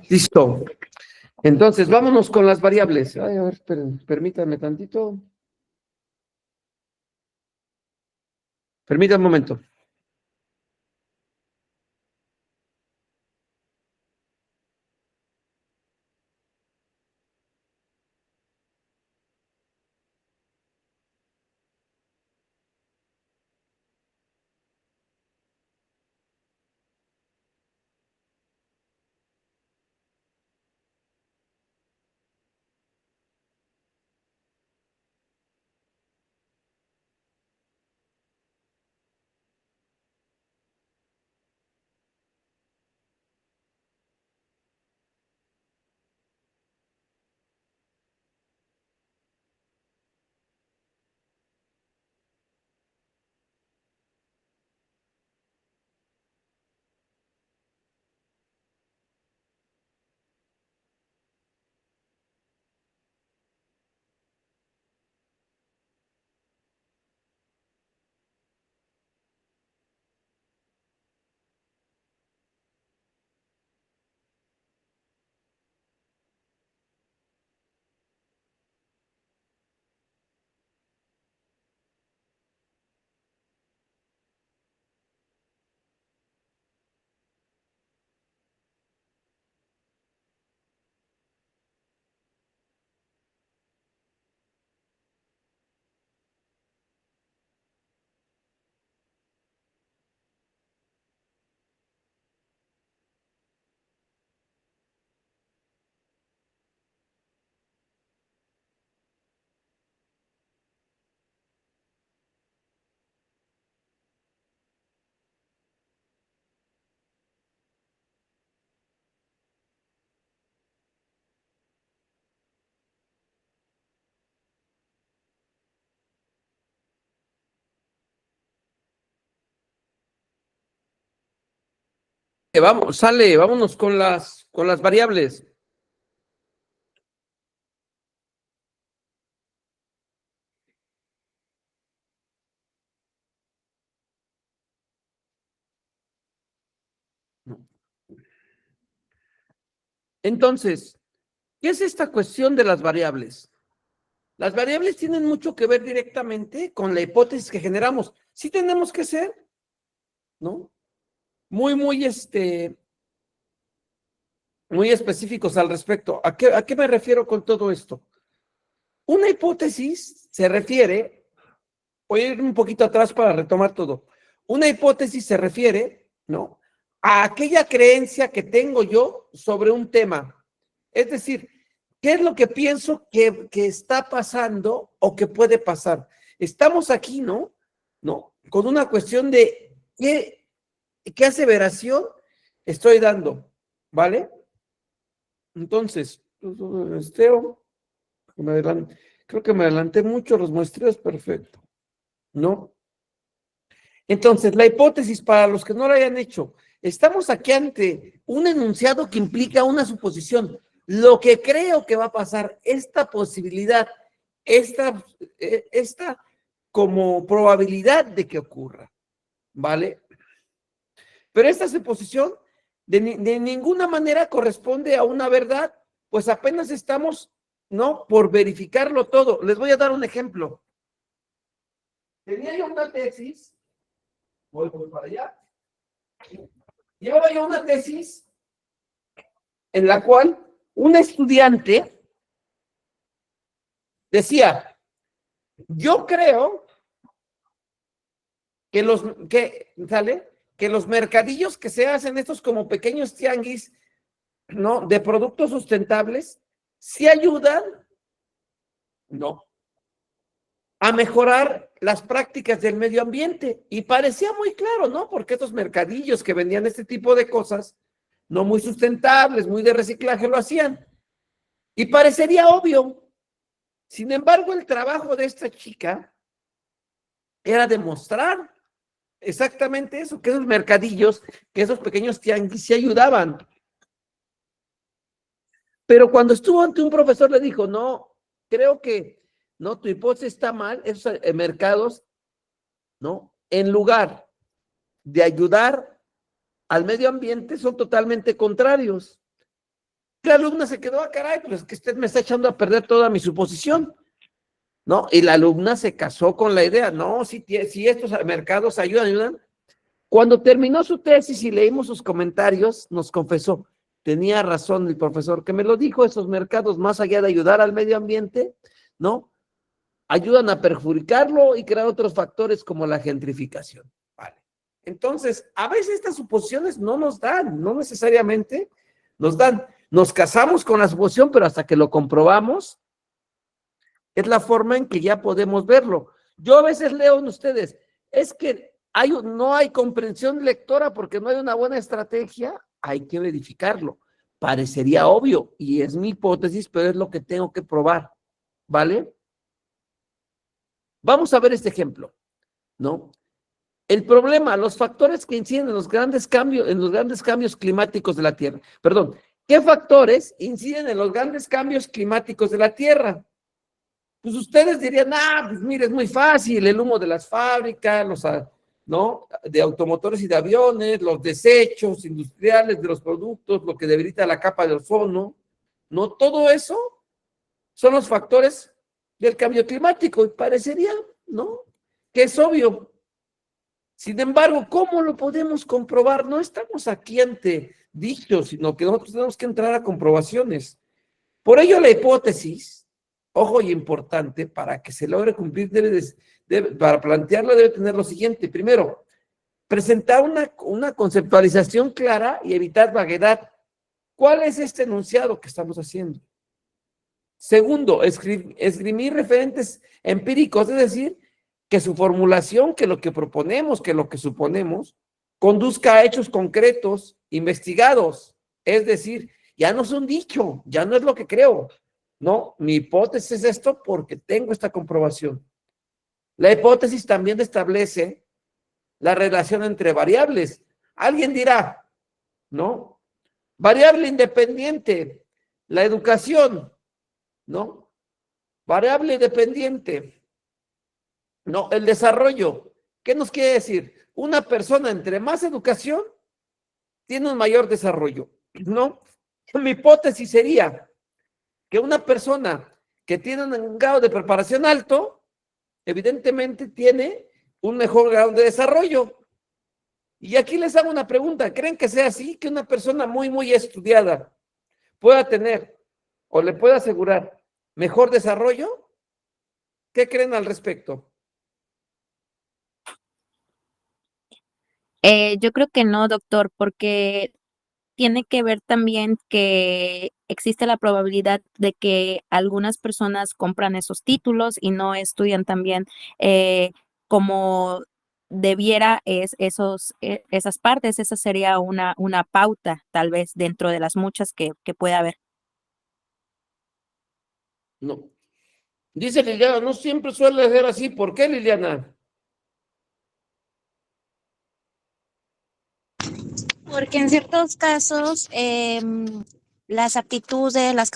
Listo. Entonces, vámonos con las variables. Ay, a ver, permítanme tantito. Permítanme un momento. Vamos, sale, vámonos con las variables. Entonces, ¿qué es esta cuestión de las variables? Las variables tienen mucho que ver directamente con la hipótesis que generamos. Sí tenemos que ser, ¿no? Muy, muy, muy específicos al respecto. ¿A qué me refiero con todo esto? Una hipótesis se refiere, voy a ir un poquito atrás para retomar todo. Una hipótesis se refiere, ¿no?, a aquella creencia que tengo yo sobre un tema. Es decir, ¿qué es lo que pienso que está pasando o que puede pasar? Estamos aquí, ¿no? Con una cuestión de qué aseveración estoy dando, ¿vale? Entonces, creo que me adelanté mucho, los muestreos, perfecto, ¿no? Entonces, la hipótesis, para los que no la hayan hecho, estamos aquí ante un enunciado que implica una suposición. Lo que creo que va a pasar, esta posibilidad, esta como probabilidad de que ocurra, ¿vale? Pero esta suposición de ninguna manera corresponde a una verdad, pues apenas estamos, ¿no?, por verificarlo todo. Les voy a dar un ejemplo. Tenía yo una tesis, voy para allá, llevaba yo una tesis en la cual un estudiante decía, yo creo que los mercadillos que se hacen, estos como pequeños tianguis, ¿no?, de productos sustentables, sí ayudan, ¿no?, a mejorar las prácticas del medio ambiente. Y parecía muy claro, ¿no? Porque estos mercadillos que vendían este tipo de cosas, no muy sustentables, muy de reciclaje, lo hacían. Y parecería obvio. Sin embargo, el trabajo de esta chica era demostrar exactamente eso, que esos mercadillos, que esos pequeños tianguis sí ayudaban. Pero cuando estuvo ante un profesor le dijo, no, creo que no, tu hipótesis está mal, esos mercados, ¿no?, en lugar de ayudar al medio ambiente, son totalmente contrarios. la alumna se quedó, caray, pues es que usted me está echando a perder toda mi suposición, ¿no? Y la alumna se casó con la idea, no, si estos mercados ayudan. Cuando terminó su tesis y leímos sus comentarios, nos confesó, tenía razón el profesor que me lo dijo, esos mercados, más allá de ayudar al medio ambiente, ¿no? Ayudan a perjudicarlo y crear otros factores como la gentrificación. Vale. Entonces, a veces estas suposiciones no nos dan, no necesariamente nos dan. Nos casamos con la suposición, pero hasta que lo comprobamos, es la forma en que ya podemos verlo. Yo a veces leo en ustedes, es que no hay comprensión lectora porque no hay una buena estrategia, hay que verificarlo. Parecería obvio, y es mi hipótesis, pero es lo que tengo que probar, ¿vale? Vamos a ver este ejemplo, ¿no? El problema, los factores que inciden en los grandes cambios climáticos de la Tierra. Perdón, ¿qué factores inciden en los grandes cambios climáticos de la Tierra? Pues ustedes dirían, pues mire, es muy fácil, el humo de las fábricas, ¿no? De automotores y de aviones, los desechos industriales de los productos, lo que debilita la capa de ozono, ¿no? Todo eso son los factores del cambio climático y parecería, ¿no? Que es obvio. Sin embargo, ¿cómo lo podemos comprobar? No estamos aquí ante dichos, sino que nosotros tenemos que entrar a comprobaciones. Por ello, la hipótesis, ojo y importante, para que se logre cumplir, para plantearla debe tener lo siguiente. Primero, presentar una conceptualización clara y evitar vaguedad. ¿Cuál es este enunciado que estamos haciendo? Segundo, esgrimir referentes empíricos, es decir, que su formulación, que lo que proponemos, que lo que suponemos, conduzca a hechos concretos, investigados. Es decir, ya no es un dicho, ya no es lo que creo. No, mi hipótesis es esto porque tengo esta comprobación. La hipótesis también establece la relación entre variables. Alguien dirá, ¿no? Variable independiente, la educación, ¿no? Variable dependiente, ¿no? El desarrollo. ¿Qué nos quiere decir? Una persona entre más educación tiene un mayor desarrollo, ¿no? Mi hipótesis sería que una persona que tiene un grado de preparación alto, evidentemente tiene un mejor grado de desarrollo. Y aquí les hago una pregunta, ¿creen que sea así? Que una persona muy estudiada pueda tener o le pueda asegurar mejor desarrollo? ¿Qué creen al respecto? Yo creo que no, doctor, porque tiene que ver también que existe la probabilidad de que algunas personas compran esos títulos y no estudian también como debiera esas partes. Esa sería una pauta, tal vez, dentro de las muchas que puede haber. No. Dice Liliana, no siempre suele ser así. ¿Por qué, Liliana? Porque en ciertos casos las aptitudes, las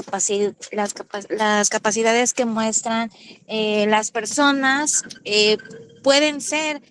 capacidades que muestran las personas pueden ser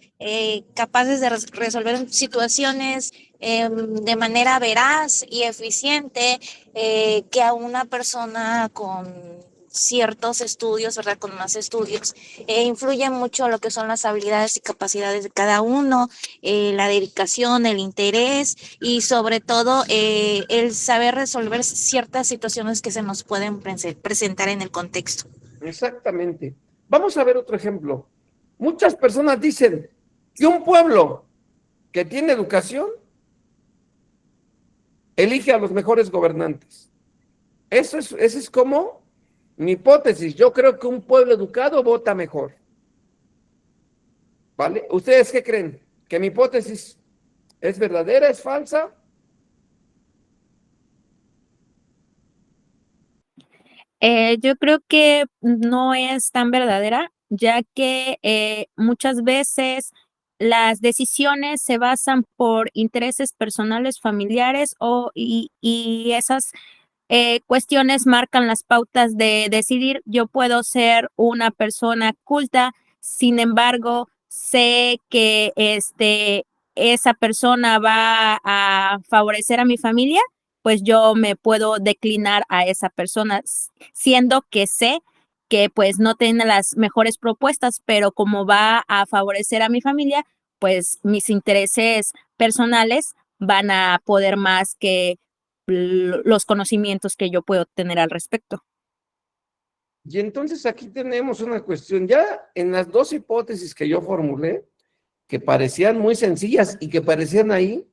capaces de resolver situaciones de manera veraz y eficiente que a una persona con ciertos estudios, ¿verdad? Con más estudios, influye mucho lo que son las habilidades y capacidades de cada uno, la dedicación, el interés y sobre todo el saber resolver ciertas situaciones que se nos pueden presentar en el contexto. Exactamente. Vamos a ver otro ejemplo. Muchas personas dicen que un pueblo que tiene educación elige a los mejores gobernantes. Esa es como mi hipótesis. Yo creo que un pueblo educado vota mejor. ¿Vale? ¿Ustedes qué creen? ¿Que mi hipótesis es verdadera, es falsa? Yo creo que no es tan verdadera, ya que muchas veces las decisiones se basan por intereses personales, familiares y esas cuestiones marcan las pautas de decidir. Yo puedo ser una persona culta, sin embargo, sé que esa persona va a favorecer a mi familia pues yo me puedo declinar a esa persona, siendo que sé que pues no tiene las mejores propuestas, pero como va a favorecer a mi familia, pues mis intereses personales van a poder más que los conocimientos que yo puedo tener al respecto. Y entonces aquí tenemos una cuestión, ya en las dos hipótesis que yo formulé, que parecían muy sencillas y que parecían ahí,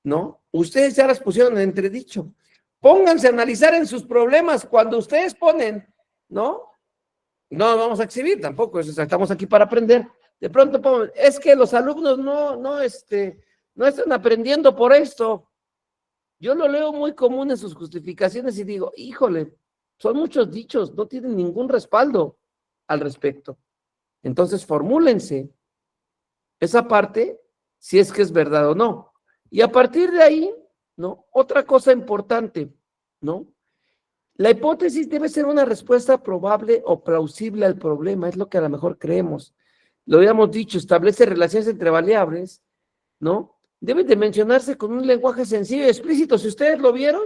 ¿no? Ustedes ya las pusieron en entredicho. Pónganse a analizar en sus problemas cuando ustedes ponen, ¿no? No vamos a exhibir tampoco, estamos aquí para aprender. De pronto ponen, es que los alumnos no están aprendiendo por esto. Yo lo leo muy común en sus justificaciones y digo, híjole, son muchos dichos, no tienen ningún respaldo al respecto. Entonces, formúlense esa parte, si es que es verdad o no. Y a partir de ahí, ¿no? Otra cosa importante, ¿no? La hipótesis debe ser una respuesta probable o plausible al problema, es lo que a lo mejor creemos. Lo habíamos dicho, establece relaciones entre variables, ¿no? Debe de mencionarse con un lenguaje sencillo y explícito. Si ustedes lo vieron,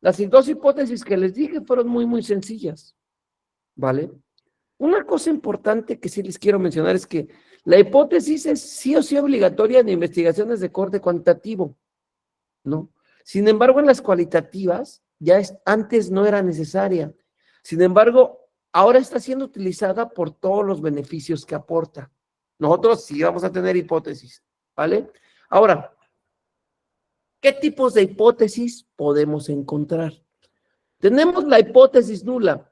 las dos hipótesis que les dije fueron muy, muy sencillas, ¿vale? Una cosa importante que sí les quiero mencionar es que la hipótesis es sí o sí obligatoria en investigaciones de corte cuantitativo, ¿no? Sin embargo, en las cualitativas, antes no era necesaria. Sin embargo, ahora está siendo utilizada por todos los beneficios que aporta. Nosotros sí vamos a tener hipótesis, ¿vale? Ahora, ¿qué tipos de hipótesis podemos encontrar? Tenemos la hipótesis nula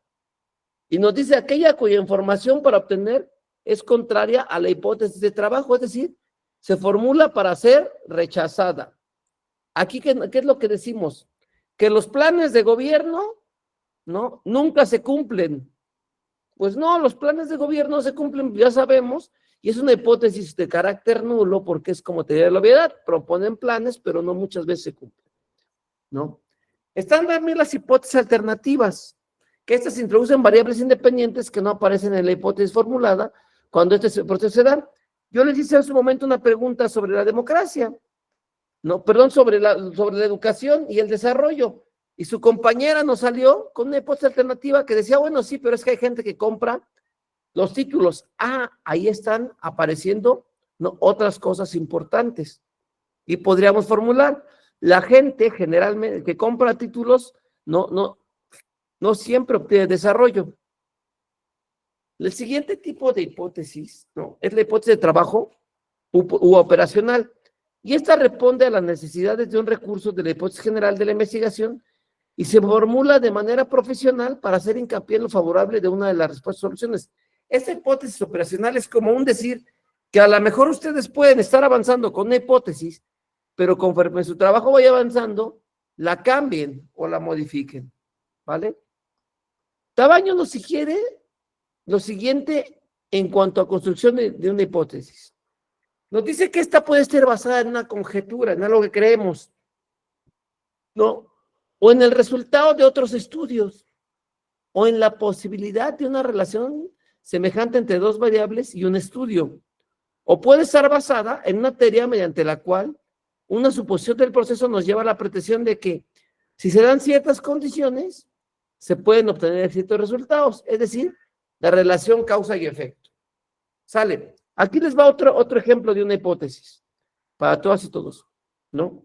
y nos dice aquella cuya información para obtener es contraria a la hipótesis de trabajo, es decir, se formula para ser rechazada. Aquí, ¿qué es lo que decimos? Que los planes de gobierno, ¿no? Nunca se cumplen. Pues no, los planes de gobierno se cumplen, ya sabemos, y es una hipótesis de carácter nulo porque es como teoría de la obviedad, proponen planes, pero no muchas veces se cumplen, ¿no? Están también las hipótesis alternativas, que estas introducen variables independientes que no aparecen en la hipótesis formulada cuando este proceso se da. Yo les hice hace un momento una pregunta sobre la democracia, no, perdón, sobre la educación y el desarrollo, y su compañera nos salió con una hipótesis alternativa que decía, bueno, sí, pero es que hay gente que compra los títulos. Ahí están apareciendo, ¿no?, otras cosas importantes. Y podríamos formular, la gente generalmente que compra títulos no siempre obtiene desarrollo. El siguiente tipo de hipótesis, ¿no?, es la hipótesis de trabajo u operacional. Y esta responde a las necesidades de un recurso de la hipótesis general de la investigación y se formula de manera profesional para hacer hincapié en lo favorable de una de las respuestas soluciones. Esta hipótesis operacional es como un decir que a lo mejor ustedes pueden estar avanzando con una hipótesis, pero conforme su trabajo vaya avanzando, la cambien o la modifiquen, ¿vale? Tabaño nos sugiere lo siguiente en cuanto a construcción de una hipótesis. Nos dice que esta puede ser basada en una conjetura, en algo que creemos, ¿no? O en el resultado de otros estudios, o en la posibilidad de una relación semejante entre dos variables y un estudio. O puede estar basada en una teoría mediante la cual una suposición del proceso nos lleva a la pretensión de que si se dan ciertas condiciones, se pueden obtener ciertos resultados, es decir, la relación causa y efecto. Sale. Aquí les va otro ejemplo de una hipótesis, para todas y todos, ¿no?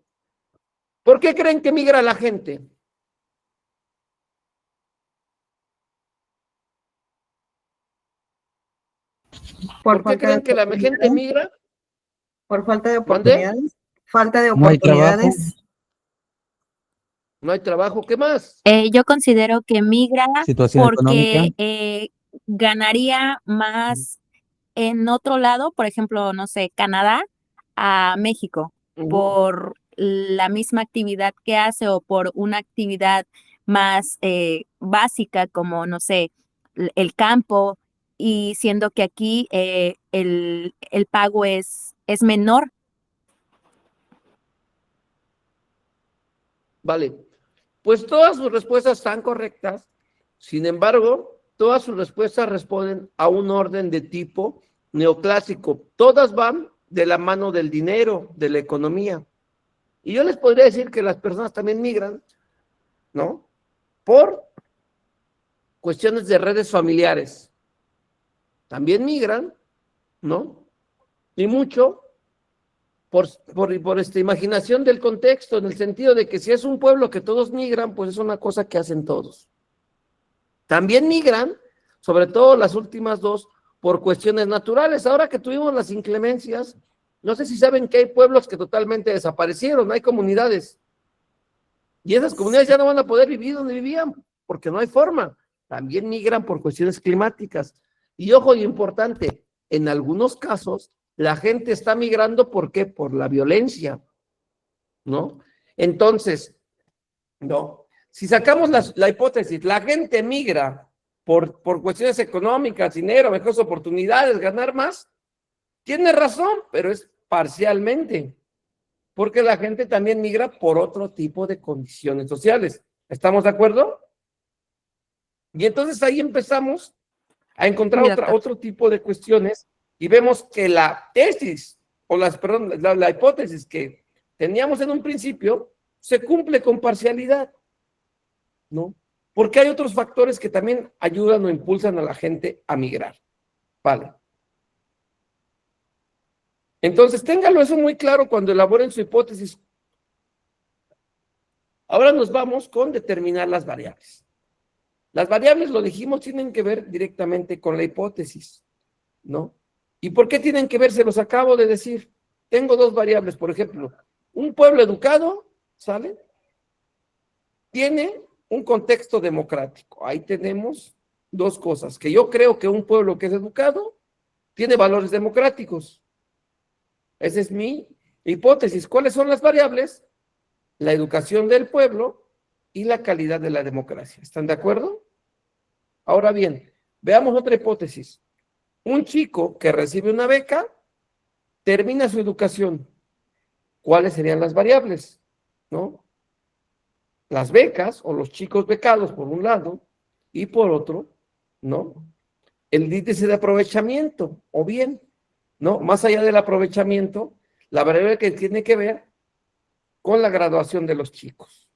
¿Por qué creen que migra la gente? ¿Por qué creen que la gente migra? Por falta de ¿Mande? oportunidades. Falta de No hay trabajo. oportunidades. No hay trabajo, ¿qué más? Yo considero que migra Situación porque económica. ganaría más en otro lado, por ejemplo, no sé, Canadá a México, por la misma actividad que hace o por una actividad más básica como, no sé, el campo, y siendo que aquí el pago es menor. Vale, pues todas sus respuestas están correctas, sin embargo, todas sus respuestas responden a un orden de tipo neoclásico. Todas van de la mano del dinero, de la economía. Y yo les podría decir que las personas también migran, ¿no? Por cuestiones de redes familiares. También migran, ¿no? Y mucho por esta imaginación del contexto, en el sentido de que si es un pueblo que todos migran, pues es una cosa que hacen todos. También migran, sobre todo las últimas dos, por cuestiones naturales. Ahora que tuvimos las inclemencias, no sé si saben que hay pueblos que totalmente desaparecieron, hay comunidades. Y esas comunidades ya no van a poder vivir donde vivían, porque no hay forma. También migran por cuestiones climáticas. Y ojo, y importante, en algunos casos, la gente está migrando, ¿por qué? Por la violencia, ¿no? Entonces, no. Si sacamos la hipótesis, la gente migra por cuestiones económicas, dinero, mejores oportunidades, ganar más, tiene razón, pero es parcialmente, porque la gente también migra por otro tipo de condiciones sociales. ¿Estamos de acuerdo? Y entonces ahí empezamos a encontrar otro tipo de cuestiones y vemos que la tesis, o la hipótesis que teníamos en un principio, se cumple con parcialidad, ¿no? Porque hay otros factores que también ayudan o impulsan a la gente a migrar. Vale. Entonces, ténganlo eso muy claro cuando elaboren su hipótesis. Ahora nos vamos con determinar las variables. Las variables, lo dijimos, tienen que ver directamente con la hipótesis, ¿no? ¿Y por qué tienen que ver? Se los acabo de decir. Tengo dos variables, por ejemplo, un pueblo educado, ¿sale? Tiene un contexto democrático. Ahí tenemos dos cosas, que yo creo que un pueblo que es educado tiene valores democráticos. Esa es mi hipótesis. ¿Cuáles son las variables? La educación del pueblo y la calidad de la democracia. ¿Están de acuerdo? Ahora bien, veamos otra hipótesis. Un chico que recibe una beca termina su educación. ¿Cuáles serían las variables? ¿No? Las becas o los chicos becados por un lado y por otro, ¿no? El índice de aprovechamiento, o bien, ¿no? Más allá del aprovechamiento, la variable que tiene que ver con la graduación de los chicos.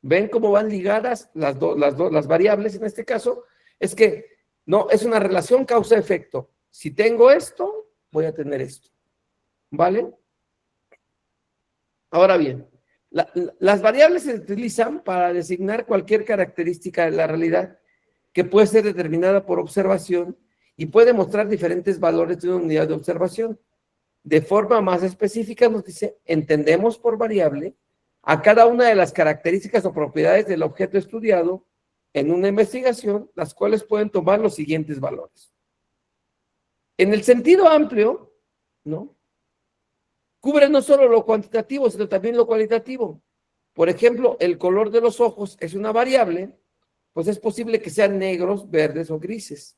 ¿Ven cómo van ligadas las variables en este caso? Es que no, es una relación causa-efecto. Si tengo esto, voy a tener esto. ¿Vale? Ahora bien, las variables se utilizan para designar cualquier característica de la realidad que puede ser determinada por observación y puede mostrar diferentes valores de una unidad de observación. De forma más específica nos dice, entendemos por variable a cada una de las características o propiedades del objeto estudiado en una investigación, las cuales pueden tomar los siguientes valores. En el sentido amplio, ¿no? Cubre no solo lo cuantitativo, sino también lo cualitativo. Por ejemplo, el color de los ojos es una variable, pues es posible que sean negros, verdes o grises.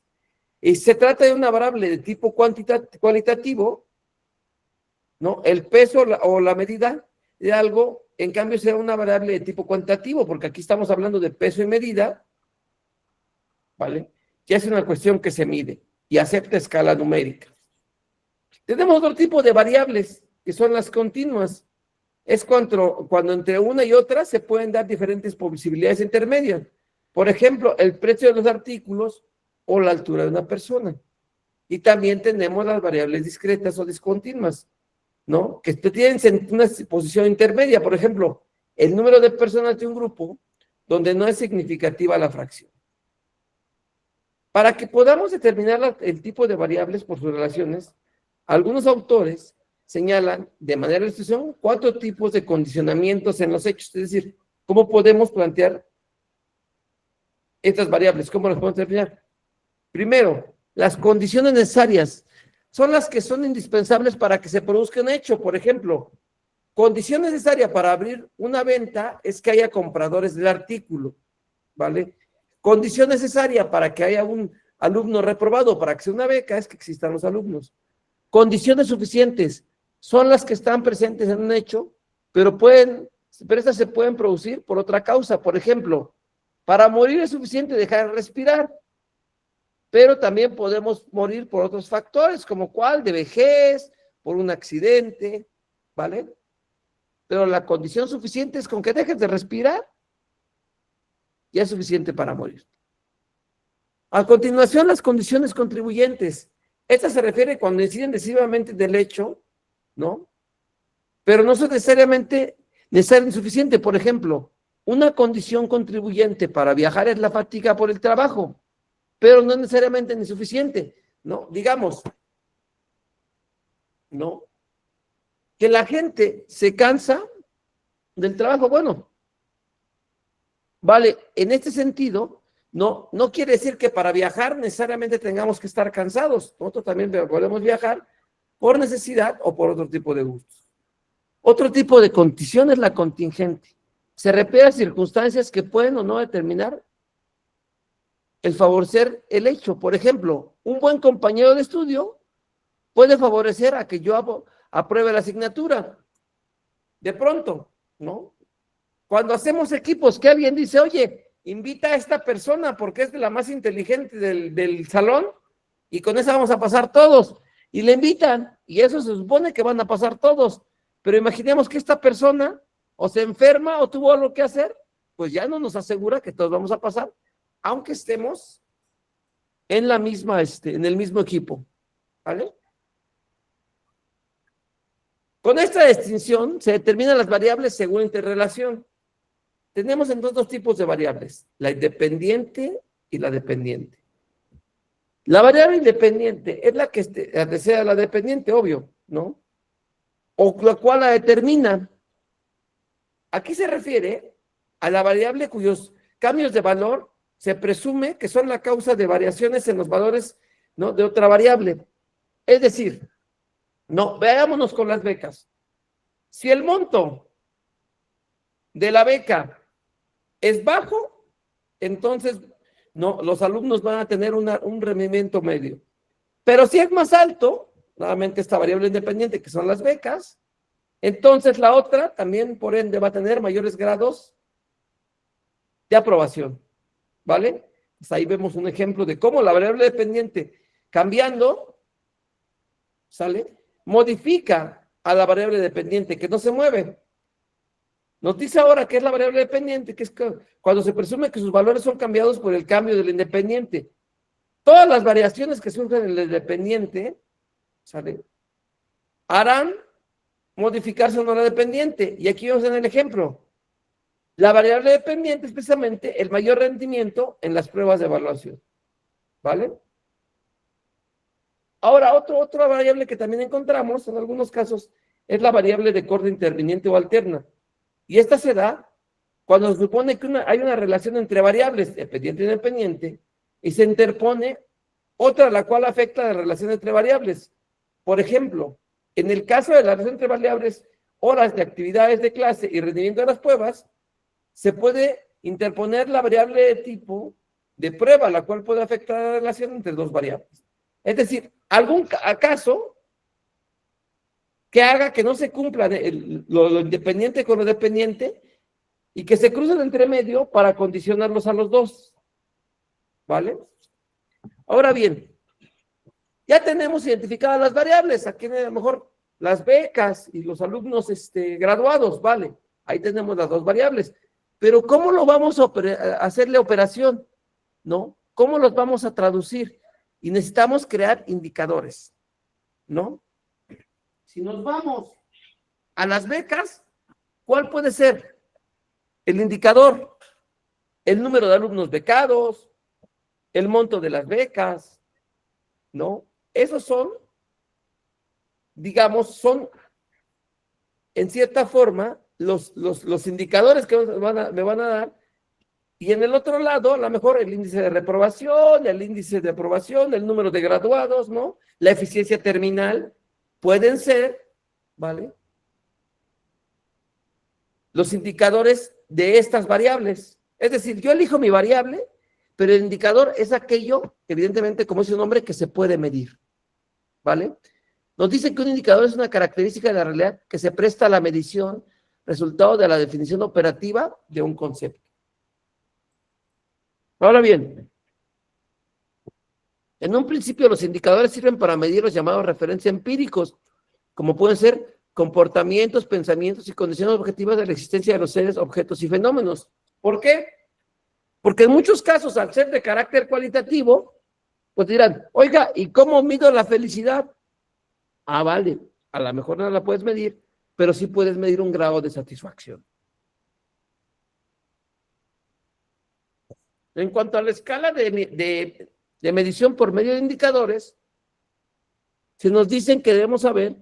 Y se trata de una variable de tipo cualitativo, ¿no? El peso o la medida de algo, en cambio, será una variable de tipo cuantitativo, porque aquí estamos hablando de peso y medida, ¿vale? Que es una cuestión que se mide y acepta escala numérica. Tenemos otro tipo de variables, que son las continuas. Es cuando entre una y otra se pueden dar diferentes posibilidades intermedias. Por ejemplo, el precio de los artículos o la altura de una persona. Y también tenemos las variables discretas o discontinuas, ¿no? Que tienen una posición intermedia. Por ejemplo, el número de personas de un grupo donde no es significativa la fracción. Para que podamos determinar el tipo de variables por sus relaciones, algunos autores señalan de manera de ilustración 4 tipos de condicionamientos en los hechos, es decir, cómo podemos plantear estas variables, cómo las podemos determinar. Primero, las condiciones necesarias son las que son indispensables para que se produzca un hecho. Por ejemplo, condición necesaria para abrir una venta es que haya compradores del artículo, ¿vale? Condición necesaria para que haya un alumno reprobado, para que sea una beca, es que existan los alumnos. Condiciones suficientes son las que están presentes en un hecho, pero estas se pueden producir por otra causa. Por ejemplo, para morir es suficiente dejar de respirar, pero también podemos morir por otros factores, como cuál, de vejez, por un accidente, ¿vale? pero la condición suficiente es con que dejes de respirar, ya es suficiente para morir. A continuación, las condiciones contribuyentes. Esta se refiere cuando inciden decisivamente del hecho, ¿no? Pero no son necesariamente insuficiente. Por ejemplo, una condición contribuyente para viajar es la fatiga por el trabajo, pero no necesariamente insuficiente, ¿no? Digamos, ¿no? Que la gente se cansa del trabajo. Bueno, vale, en este sentido, no quiere decir que para viajar necesariamente tengamos que estar cansados. Nosotros también podemos viajar por necesidad o por otro tipo de gustos. Otro tipo de condición es la contingente. Se refiere a circunstancias que pueden o no determinar el favorecer el hecho. Por ejemplo, un buen compañero de estudio puede favorecer a que yo apruebe la asignatura. De pronto, ¿no? Cuando hacemos equipos, que alguien dice, oye, invita a esta persona porque es la más inteligente del salón y con esa vamos a pasar todos. Y le invitan y eso se supone que van a pasar todos. Pero imaginemos que esta persona o se enferma o tuvo algo que hacer, pues ya no nos asegura que todos vamos a pasar, aunque estemos en la misma, en el mismo equipo. ¿Vale? Con esta distinción se determinan las variables según interrelación. Tenemos entonces dos tipos de variables, la independiente y la dependiente. La variable independiente es la que desea la dependiente, obvio, ¿no? O la cual la determina. Aquí se refiere a la variable cuyos cambios de valor se presume que son la causa de variaciones en los valores, ¿no?, de otra variable. Es decir, no, veámonos con las becas. Si el monto de la beca es bajo, entonces no, los alumnos van a tener un rendimiento medio. Pero si es más alto, nuevamente esta variable independiente que son las becas, entonces la otra también por ende va a tener mayores grados de aprobación. ¿Vale? Pues ahí vemos un ejemplo de cómo la variable dependiente cambiando, ¿sale?, modifica a la variable dependiente que no se mueve. Nos dice ahora que es la variable dependiente, que es cuando se presume que sus valores son cambiados por el cambio del independiente. Todas las variaciones que surgen en el independiente, ¿sale?, harán modificarse una dependiente. Y aquí vamos en el ejemplo. La variable dependiente es precisamente el mayor rendimiento en las pruebas de evaluación. ¿Vale? Ahora, otra variable que también encontramos en algunos casos es la variable de corte interviniente o alterna. Y esta se da cuando se supone que hay una relación entre variables, dependiente e independiente, y se interpone otra la cual afecta la relación entre variables. Por ejemplo, en el caso de la relación entre variables, horas de actividades de clase y rendimiento de las pruebas, se puede interponer la variable de tipo de prueba, la cual puede afectar la relación entre dos variables. Es decir, algún caso que haga que no se cumpla lo independiente con lo dependiente y que se crucen entre medio para condicionarlos a los dos. ¿Vale? Ahora bien, ya tenemos identificadas las variables, aquí a lo mejor las becas y los alumnos graduados, ¿vale? Ahí tenemos las dos variables. Pero ¿cómo lo vamos a hacerle operación? ¿No? ¿Cómo los vamos a traducir? Y necesitamos crear indicadores, ¿no? Si nos vamos a las becas, ¿cuál puede ser el indicador? El número de alumnos becados, el monto de las becas, ¿no? Esos son, digamos, son en cierta forma los indicadores que me van a dar. Y en el otro lado, a lo mejor el índice de reprobación, el índice de aprobación, el número de graduados, ¿no? La eficiencia terminal, pueden ser, ¿vale?, los indicadores de estas variables. Es decir, yo elijo mi variable, pero el indicador es aquello, evidentemente, como dice su nombre, que se puede medir, ¿vale? Nos dice que un indicador es una característica de la realidad que se presta a la medición, resultado de la definición operativa de un concepto. Ahora bien, en un principio los indicadores sirven para medir los llamados referencias empíricos, como pueden ser comportamientos, pensamientos y condiciones objetivas de la existencia de los seres, objetos y fenómenos. ¿Por qué? Porque en muchos casos, al ser de carácter cualitativo, pues dirán, oiga, ¿y cómo mido la felicidad? Ah, vale, a lo mejor no la puedes medir, pero sí puedes medir un grado de satisfacción. En cuanto a la escala de medición por medio de indicadores, se nos dicen que debemos saber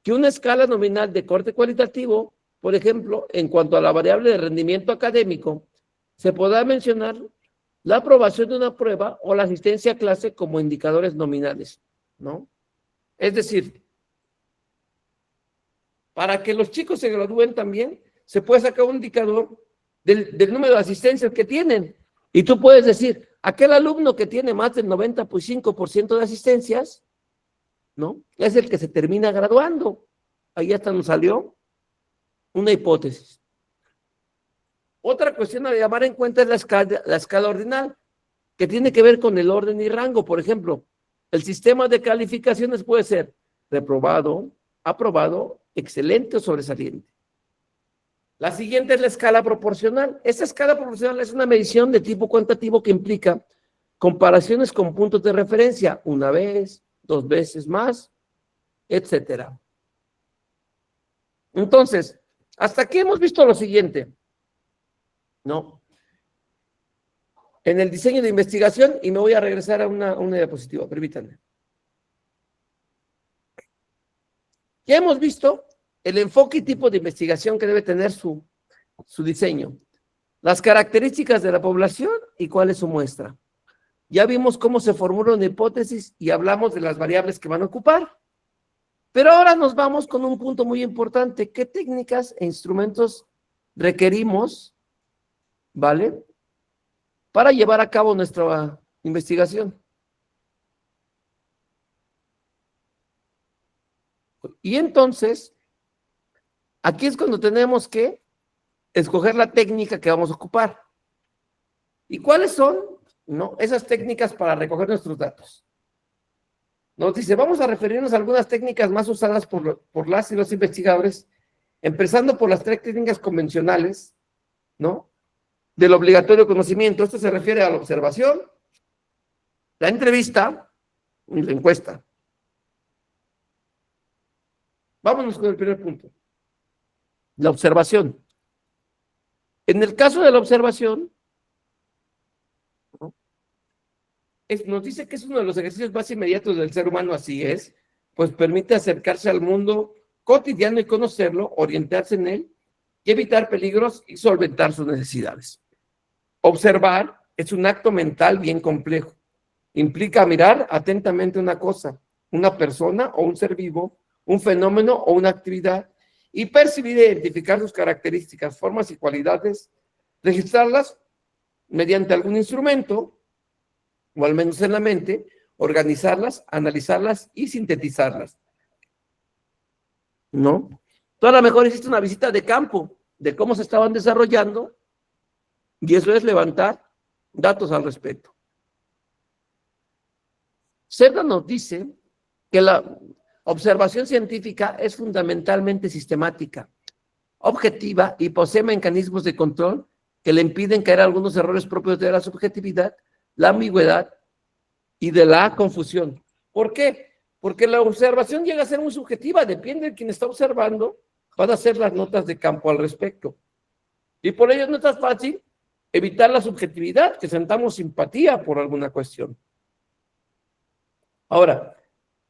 que una escala nominal de corte cualitativo, por ejemplo, en cuanto a la variable de rendimiento académico, se podrá mencionar la aprobación de una prueba o la asistencia a clase como indicadores nominales, ¿no? Es decir, para que los chicos se gradúen también, se puede sacar un indicador del número de asistencias que tienen. Y tú puedes decir, aquel alumno que tiene más del 95% de asistencias, ¿no? Es el que se termina graduando. Ahí hasta nos salió una hipótesis. Otra cuestión a llamar en cuenta es la escala ordinal, que tiene que ver con el orden y rango. Por ejemplo, el sistema de calificaciones puede ser reprobado, aprobado, excelente o sobresaliente. La siguiente es la escala proporcional. Esta escala proporcional es una medición de tipo cuantitativo que implica comparaciones con puntos de referencia, una vez, 2 veces más, etcétera. Entonces, hasta aquí hemos visto lo siguiente, ¿no? En el diseño de investigación, y me voy a regresar a una diapositiva, permítanme. Ya hemos visto el enfoque y tipo de investigación que debe tener su diseño, las características de la población y cuál es su muestra. Ya vimos cómo se formula una hipótesis y hablamos de las variables que van a ocupar. Pero ahora nos vamos con un punto muy importante. ¿Qué técnicas e instrumentos requerimos, ¿vale?, para llevar a cabo nuestra investigación? Y entonces, aquí es cuando tenemos que escoger la técnica que vamos a ocupar. ¿Y cuáles son, no, esas técnicas para recoger nuestros datos? Nos dice, vamos a referirnos a algunas técnicas más usadas por las y los investigadores, empezando por las 3 técnicas convencionales, ¿no?, del obligatorio conocimiento. Esto se refiere a la observación, la entrevista y la encuesta. Vámonos con el primer punto. La observación. En el caso de la observación, ¿no?, nos dice que es uno de los ejercicios más inmediatos del ser humano, así es, pues permite acercarse al mundo cotidiano y conocerlo, orientarse en él y evitar peligros y solventar sus necesidades. Observar es un acto mental bien complejo. Implica mirar atentamente una cosa, una persona o un ser vivo, un fenómeno o una actividad, y percibir e identificar sus características, formas y cualidades, registrarlas mediante algún instrumento, o al menos en la mente, organizarlas, analizarlas y sintetizarlas, ¿no? Tú a lo mejor hiciste una visita de campo de cómo se estaban desarrollando, y eso es levantar datos al respecto. Cerda nos dice que la observación científica es fundamentalmente sistemática, objetiva y posee mecanismos de control que le impiden caer algunos errores propios de la subjetividad, la ambigüedad y de la confusión. ¿Por qué? Porque la observación llega a ser muy subjetiva, depende de quien está observando, van a hacer las notas de campo al respecto. Y por ello no es tan fácil evitar la subjetividad, que sentamos simpatía por alguna cuestión. Ahora,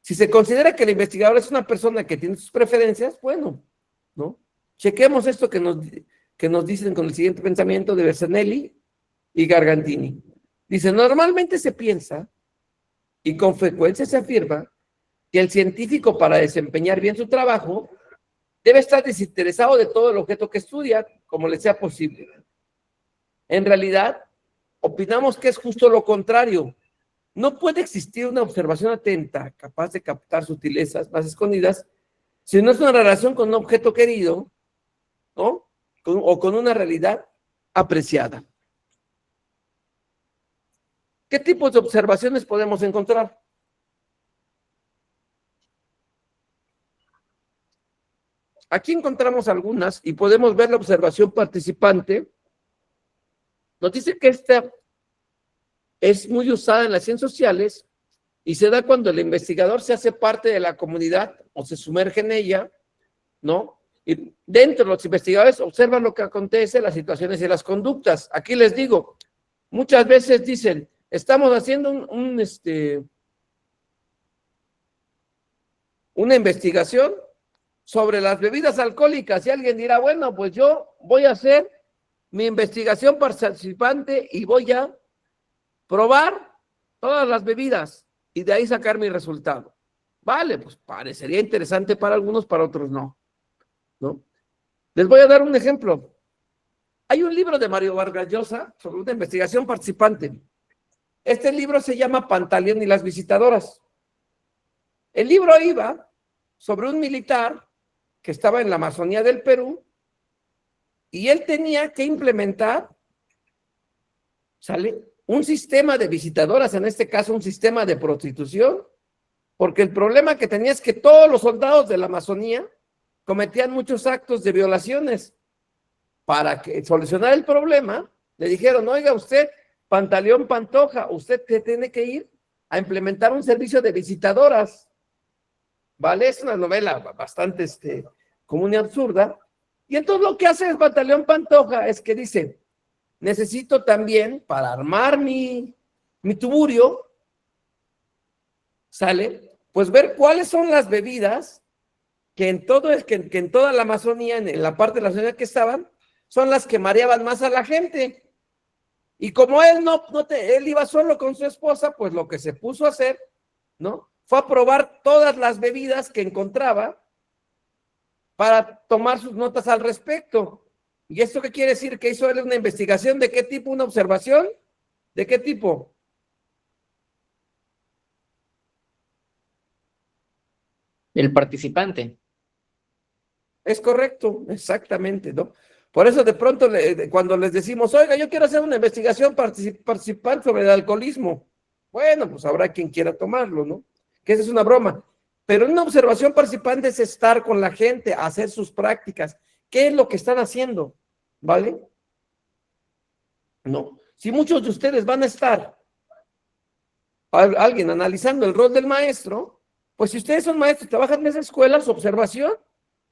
si se considera que el investigador es una persona que tiene sus preferencias, bueno, ¿no? Chequemos esto que nos dicen con el siguiente pensamiento de Bersanelli y Gargantini. Dice, normalmente se piensa y con frecuencia se afirma que el científico, para desempeñar bien su trabajo, debe estar desinteresado de todo el objeto que estudia, como le sea posible. En realidad, opinamos que es justo lo contrario. No puede existir una observación atenta, capaz de captar sutilezas más escondidas, si no es una relación con un objeto querido, ¿no?, o con una realidad apreciada. ¿Qué tipos de observaciones podemos encontrar? Aquí encontramos algunas y podemos ver la observación participante. Nos dice que esta es muy usada en las ciencias sociales y se da cuando el investigador se hace parte de la comunidad o se sumerge en ella, ¿no? Y dentro de los investigadores observan lo que acontece, las situaciones y las conductas. Aquí les digo, muchas veces dicen, estamos haciendo una investigación sobre las bebidas alcohólicas y alguien dirá, bueno, pues yo voy a hacer mi investigación participante y voy a probar todas las bebidas y de ahí sacar mi resultado. Vale, pues parecería interesante para algunos, para otros no. ¿No? Les voy a dar un ejemplo. Hay un libro de Mario Vargas Llosa sobre una investigación participante. Este libro se llama Pantaleón y las visitadoras. El libro iba sobre un militar que estaba en la Amazonía del Perú y él tenía que implementar, ¿sale?, un sistema de visitadoras, en este caso un sistema de prostitución, porque el problema que tenía es que todos los soldados de la Amazonía cometían muchos actos de violaciones. Para que solucionar el problema, le dijeron, oiga usted, Pantaleón Pantoja, usted tiene que ir a implementar un servicio de visitadoras. ¿Vale? Es una novela bastante común y absurda. Y entonces lo que hace el Pantaleón Pantoja es que dice, necesito también, para armar mi tuburio, ¿sale? Pues ver cuáles son las bebidas que en toda la Amazonía, en la parte de la Amazonía que estaban, son las que mareaban más a la gente. Y como él él iba solo con su esposa, pues lo que se puso a hacer, ¿no?, fue a probar todas las bebidas que encontraba para tomar sus notas al respecto. ¿Y esto qué quiere decir? Que hizo él una investigación de qué tipo, una observación, ¿de qué tipo? El participante. Es correcto, exactamente, ¿no? Por eso de pronto cuando les decimos, oiga, yo quiero hacer una investigación participante sobre el alcoholismo, bueno, pues habrá quien quiera tomarlo, ¿no? Que esa es una broma. Pero una observación participante es estar con la gente, hacer sus prácticas. ¿Qué es lo que están haciendo? ¿Vale? No. Si muchos de ustedes van a estar, alguien analizando el rol del maestro, pues si ustedes son maestros y trabajan en esa escuela, su observación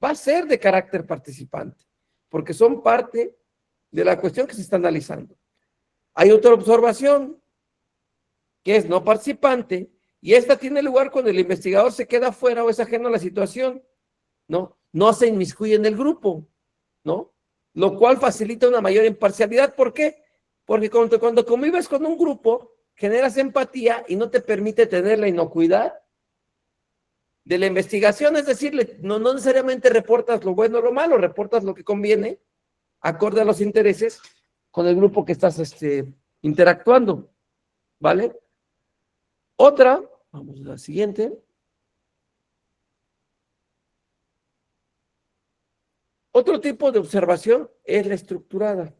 va a ser de carácter participante, porque son parte de la cuestión que se está analizando. Hay otra observación que es no participante, y esta tiene lugar cuando el investigador se queda fuera o es ajeno a la situación, ¿no? No se inmiscuye en el grupo, ¿no? Lo cual facilita una mayor imparcialidad. ¿Por qué? Porque cuando convives con un grupo, generas empatía y no te permite tener la inocuidad de la investigación, es decir, no necesariamente reportas lo bueno o lo malo, reportas lo que conviene, acorde a los intereses, con el grupo que estás interactuando, ¿vale? Otra, vamos a la siguiente. Otro tipo de observación es la estructurada.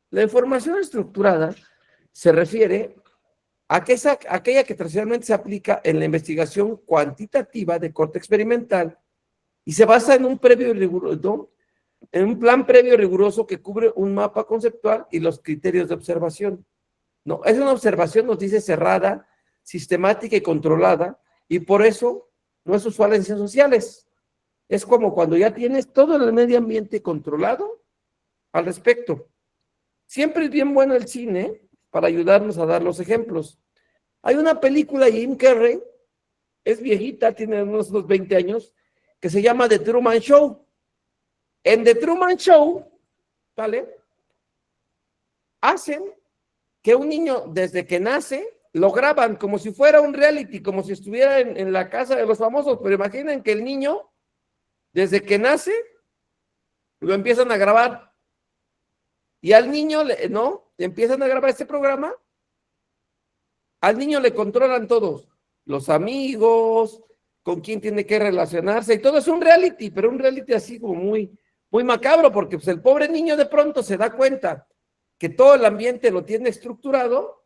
La información estructurada se refiere a aquella que tradicionalmente se aplica en la investigación cuantitativa de corte experimental y se basa en un plan previo riguroso que cubre un mapa conceptual y los criterios de observación. No, es una observación, nos dice, cerrada, sistemática y controlada, y por eso no es usual en ciencias sociales. Es como cuando ya tienes todo el medio ambiente controlado al respecto. Siempre es bien bueno el cine para ayudarnos a dar los ejemplos. Hay una película de Jim Carrey, es viejita, tiene unos 20 años, que se llama The Truman Show. En The Truman Show, ¿vale?, hacen que un niño desde que nace lo graban como si fuera un reality, como si estuviera en la casa de los famosos, pero imaginen que el niño, desde que nace, lo empiezan a grabar. Y al niño, ¿no?, empiezan a grabar este programa, al niño le controlan todos, los amigos, con quién tiene que relacionarse, y todo es un reality, pero un reality así como muy, muy macabro, porque pues el pobre niño de pronto se da cuenta que todo el ambiente lo tiene estructurado.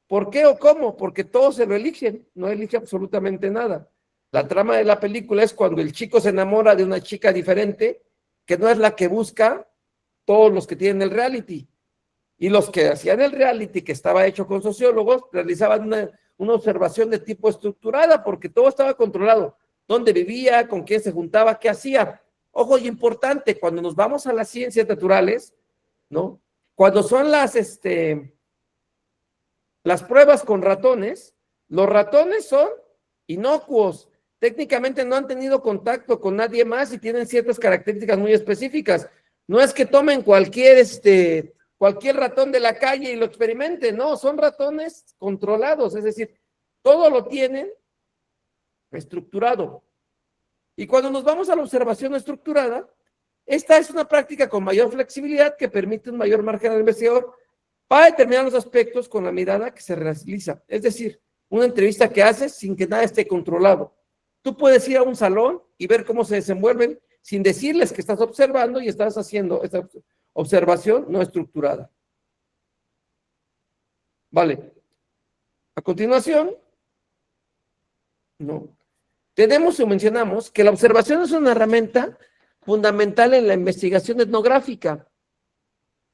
¿Por qué o cómo? Porque todos se lo eligen, no elige absolutamente nada. La trama de la película es cuando el chico se enamora de una chica diferente, que no es la que busca todos los que tienen el reality. Y los que hacían el reality, que estaba hecho con sociólogos, realizaban una observación de tipo estructurada, porque todo estaba controlado. Dónde vivía, con quién se juntaba, qué hacía. Ojo, y importante, cuando nos vamos a las ciencias naturales, ¿no? Cuando son las pruebas con ratones, los ratones son inocuos. Técnicamente no han tenido contacto con nadie más y tienen ciertas características muy específicas. No es que tomen cualquier ratón de la calle y lo experimenten, no, son ratones controlados, es decir, todo lo tienen estructurado. Y cuando nos vamos a la observación estructurada, esta es una práctica con mayor flexibilidad que permite un mayor margen al investigador para determinar los aspectos con la mirada que se realiza. Es decir, una entrevista que haces sin que nada esté controlado. Tú puedes ir a un salón y ver cómo se desenvuelven sin decirles que estás observando y estás haciendo esta observación no estructurada. Vale. A continuación, tenemos o mencionamos que la observación es una herramienta fundamental en la investigación etnográfica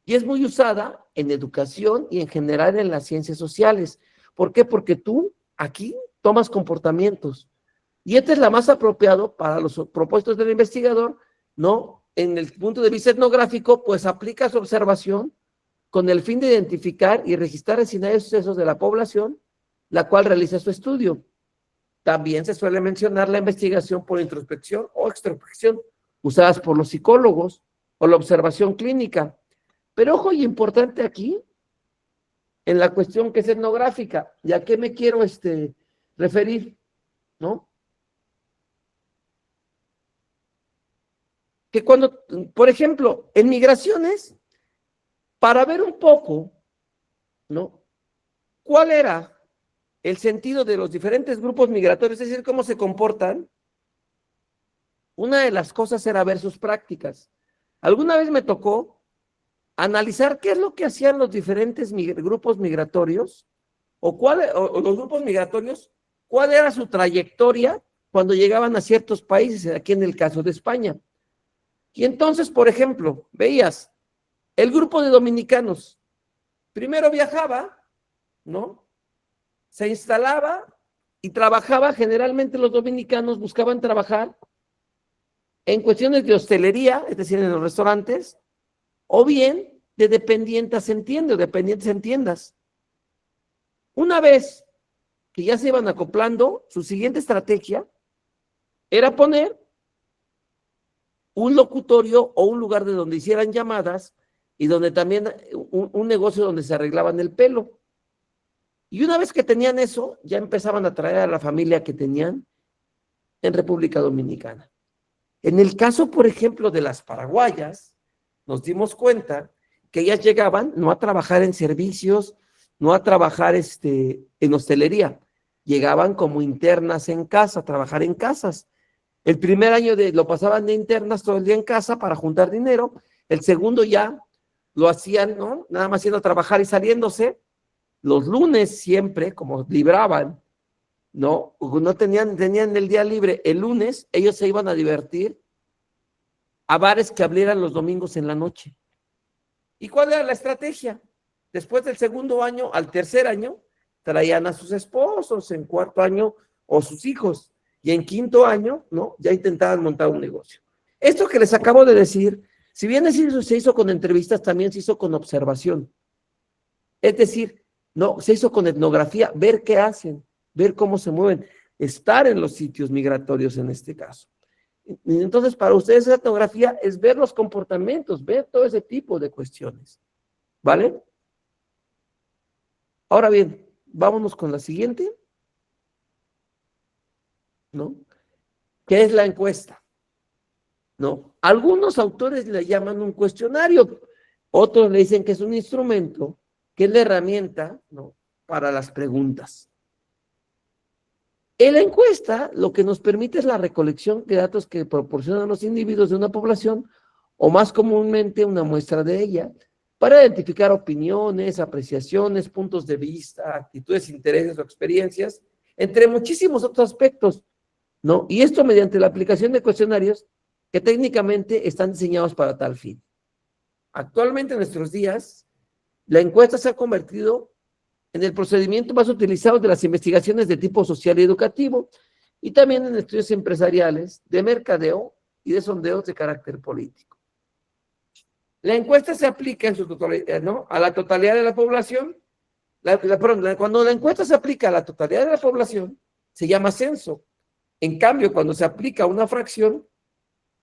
y es muy usada en educación y en general en las ciencias sociales. ¿Por qué? Porque tú aquí tomas comportamientos y este es la más apropiado para los propósitos del investigador, ¿no? En el punto de vista etnográfico, pues aplica su observación con el fin de identificar y registrar escenarios y sucesos de la población, la cual realiza su estudio. También se suele mencionar la investigación por introspección o extrospección, usadas por los psicólogos, o la observación clínica. Pero ojo, y importante aquí, en la cuestión que es etnográfica, ¿y a qué me quiero referir? ¿No? Que cuando, por ejemplo, en migraciones, para ver un poco, ¿no? ¿Cuál era el sentido de los diferentes grupos migratorios, es decir, cómo se comportan? Una de las cosas era ver sus prácticas. Alguna vez me tocó analizar qué es lo que hacían los diferentes grupos migratorios, o los grupos migratorios, cuál era su trayectoria cuando llegaban a ciertos países, aquí en el caso de España. Y entonces, por ejemplo, veías el grupo de dominicanos, primero viajaba, ¿no? Se instalaba y trabajaba, generalmente los dominicanos buscaban trabajar en cuestiones de hostelería, es decir, en los restaurantes, o bien de dependientes en tiendas, o dependientes en tiendas. Una vez que ya se iban acoplando, su siguiente estrategia era poner un locutorio o un lugar de donde hicieran llamadas y donde también un negocio donde se arreglaban el pelo. Y una vez que tenían eso, ya empezaban a traer a la familia que tenían en República Dominicana. En el caso, por ejemplo, de las paraguayas, nos dimos cuenta que ellas llegaban no a trabajar en servicios, no a trabajar en hostelería, llegaban como internas en casa, a trabajar en casas. El primer año lo pasaban de internas todo el día en casa para juntar dinero, el segundo ya lo hacían, ¿no? Nada más yendo a trabajar y saliéndose. Los lunes siempre, como libraban, ¿no? No tenían el día libre. El lunes ellos se iban a divertir a bares que abrieran los domingos en la noche. ¿Y cuál era la estrategia? Después del segundo año, al tercer año, traían a sus esposos, en cuarto año, o sus hijos, y en quinto año, ¿no? Ya intentaban montar un negocio. Esto que les acabo de decir, si bien se hizo con entrevistas, también se hizo con observación. Es decir, no, se hizo con etnografía, ver qué hacen, ver cómo se mueven, estar en los sitios migratorios en este caso. Entonces, para ustedes la etnografía es ver los comportamientos, ver todo ese tipo de cuestiones. ¿Vale? Ahora bien, vámonos con la siguiente, ¿no? ¿Qué es la encuesta? ¿No? Algunos autores le llaman un cuestionario, otros le dicen que es un instrumento, que es la herramienta, ¿no? Para las preguntas. En la encuesta, lo que nos permite es la recolección de datos que proporcionan los individuos de una población, o más comúnmente una muestra de ella, para identificar opiniones, apreciaciones, puntos de vista, actitudes, intereses o experiencias, entre muchísimos otros aspectos. ¿no? Y esto mediante la aplicación de cuestionarios que técnicamente están diseñados para tal fin. Actualmente en nuestros días, la encuesta se ha convertido en el procedimiento más utilizado de las investigaciones de tipo social y educativo, y también en estudios empresariales, de mercadeo y de sondeos de carácter político. La encuesta se aplica en su totalidad, ¿no?, a la totalidad de la población. Cuando la encuesta se aplica a la totalidad de la población, se llama censo. En cambio, cuando se aplica a una fracción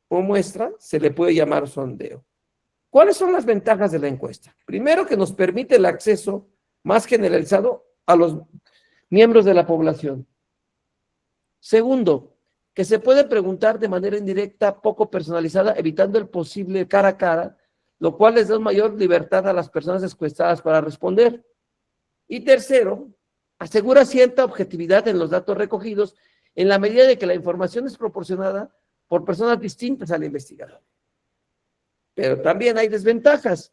o muestra, se le puede llamar sondeo. ¿Cuáles son las ventajas de la encuesta? Primero, que nos permite el acceso más generalizado a los miembros de la población. Segundo, que se puede preguntar de manera indirecta, poco personalizada, evitando el posible cara a cara, lo cual les da mayor libertad a las personas encuestadas para responder. Y tercero, asegura cierta objetividad en los datos recogidos en la medida de que la información es proporcionada por personas distintas al investigador. Pero también hay desventajas.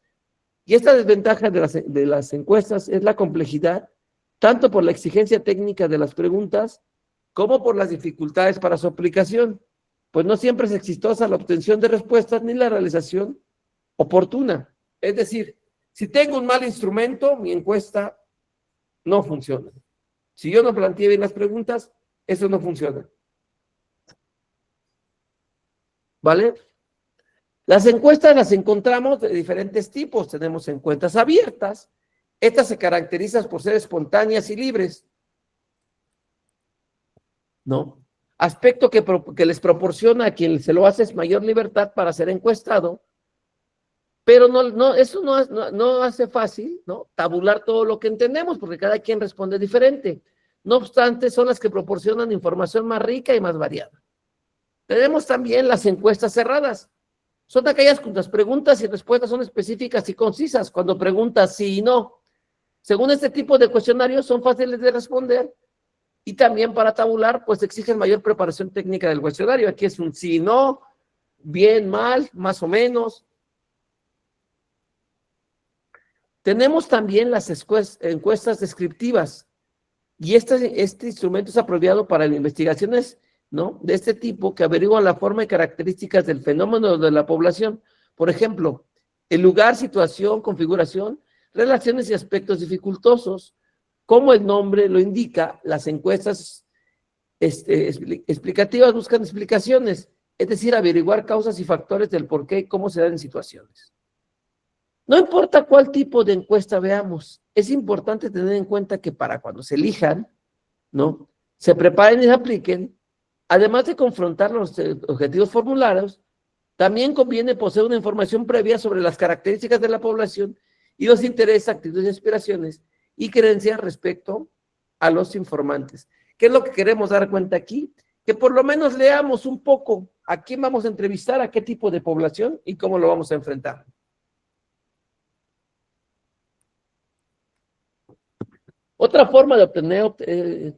Y esta desventaja de las encuestas es la complejidad, tanto por la exigencia técnica de las preguntas, como por las dificultades para su aplicación, pues no siempre es exitosa la obtención de respuestas ni la realización oportuna. Es decir, si tengo un mal instrumento, mi encuesta no funciona. Si yo no planteé bien las preguntas, eso no funciona. ¿Vale? Las encuestas las encontramos de diferentes tipos. Tenemos encuestas abiertas. Estas se caracterizan por ser espontáneas y libres, ¿no? Aspecto que les proporciona a quien se lo hace es mayor libertad para ser encuestado, pero eso no hace fácil, ¿no?, tabular todo lo que entendemos, porque cada quien responde diferente. No obstante, son las que proporcionan información más rica y más variada. Tenemos también las encuestas cerradas. Son aquellas cuyas preguntas y respuestas son específicas y concisas, cuando preguntas sí y no. Según este tipo de cuestionarios, son fáciles de responder, y también para tabular, pues exigen mayor preparación técnica del cuestionario. Aquí es un sí y no, bien, mal, más o menos. Tenemos también las encuestas descriptivas, y este instrumento es apropiado para investigaciones, ¿no?, de este tipo, que averiguan la forma y características del fenómeno de la población. Por ejemplo, el lugar, situación, configuración, relaciones y aspectos dificultosos. Como el nombre lo indica, las encuestas explicativas buscan explicaciones, es decir, averiguar causas y factores del por qué y cómo se dan en situaciones. No importa cuál tipo de encuesta veamos, es importante tener en cuenta que para cuando se elijan, ¿no?, se preparen y se apliquen, además de confrontar los objetivos formulados, también conviene poseer una información previa sobre las características de la población y los intereses, actitudes y aspiraciones y creencias respecto a los informantes. ¿Qué es lo que queremos dar cuenta aquí? Que por lo menos leamos un poco a quién vamos a entrevistar, a qué tipo de población y cómo lo vamos a enfrentar. Otra forma de obtener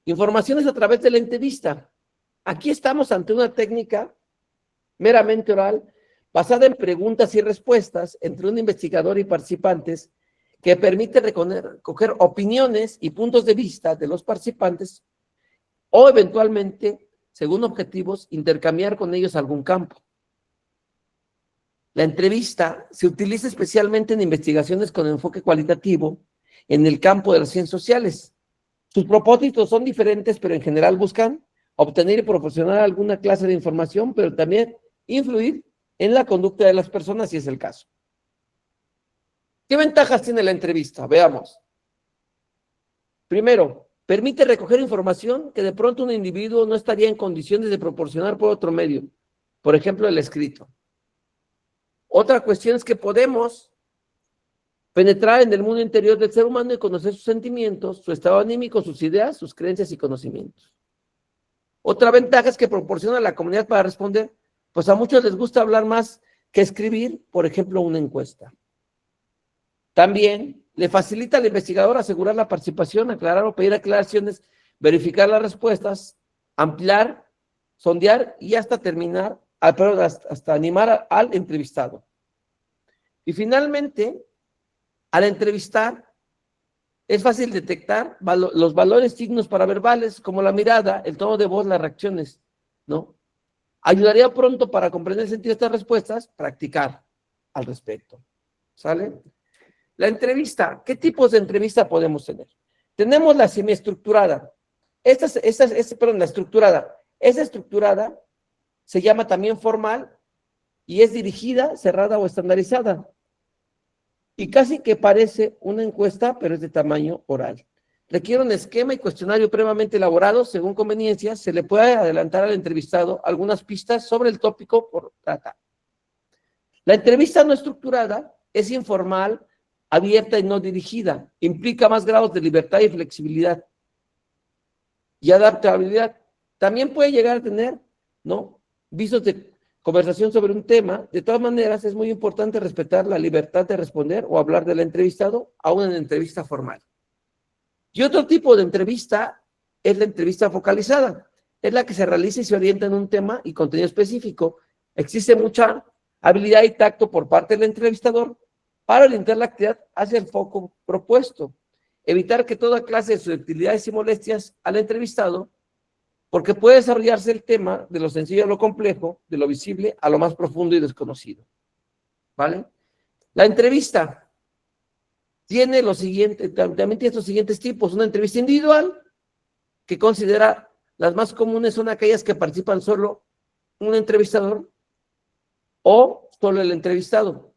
información es a través de la entrevista. Aquí estamos ante una técnica meramente oral, basada en preguntas y respuestas entre un investigador y participantes, que permite recoger opiniones y puntos de vista de los participantes, o eventualmente, según objetivos, intercambiar con ellos algún campo. La entrevista se utiliza especialmente en investigaciones con enfoque cualitativo en el campo de las ciencias sociales. Sus propósitos son diferentes, pero en general buscan obtener y proporcionar alguna clase de información, pero también influir en la conducta de las personas, si es el caso. ¿Qué ventajas tiene la entrevista? Veamos. Primero, permite recoger información que de pronto un individuo no estaría en condiciones de proporcionar por otro medio, por ejemplo, el escrito. Otra cuestión es que podemos penetrar en el mundo interior del ser humano y conocer sus sentimientos, su estado anímico, sus ideas, sus creencias y conocimientos. Otra ventaja es que proporciona a la comunidad para responder, pues a muchos les gusta hablar más que escribir, por ejemplo, una encuesta. También le facilita al investigador asegurar la participación, aclarar o pedir aclaraciones, verificar las respuestas, ampliar, sondear y hasta terminar, hasta animar al entrevistado. Y finalmente, al entrevistar, Es fácil detectar los valores signos paraverbales, como la mirada, el tono de voz, las reacciones, ¿no? Ayudaría pronto para comprender el sentido de estas respuestas, practicar al respecto. ¿Sale? La entrevista. ¿Qué tipos de entrevista podemos tener? Tenemos la semiestructurada. La estructurada. Esa estructurada se llama también formal y es dirigida, cerrada o estandarizada. Y casi que parece una encuesta, pero es de tamaño oral. Requiere un esquema y cuestionario previamente elaborado, según conveniencia. Se le puede adelantar al entrevistado algunas pistas sobre el tópico por tratar. La entrevista no estructurada es informal, abierta y no dirigida. Implica más grados de libertad y flexibilidad y adaptabilidad. También puede llegar a tener, ¿no?, visos de conversación sobre un tema. De todas maneras, es muy importante respetar la libertad de responder o hablar del entrevistado, aún en entrevista formal. Y otro tipo de entrevista es la entrevista focalizada. Es la que se realiza y se orienta en un tema y contenido específico. Existe mucha habilidad y tacto por parte del entrevistador para orientar la actividad hacia el foco propuesto. Evitar que toda clase de susceptibilidades y molestias al entrevistado, porque puede desarrollarse el tema de lo sencillo a lo complejo, de lo visible a lo más profundo y desconocido. ¿Vale? La entrevista tiene también tiene estos siguientes tipos. Una entrevista individual, que considera las más comunes son aquellas que participan solo un entrevistador o solo el entrevistado.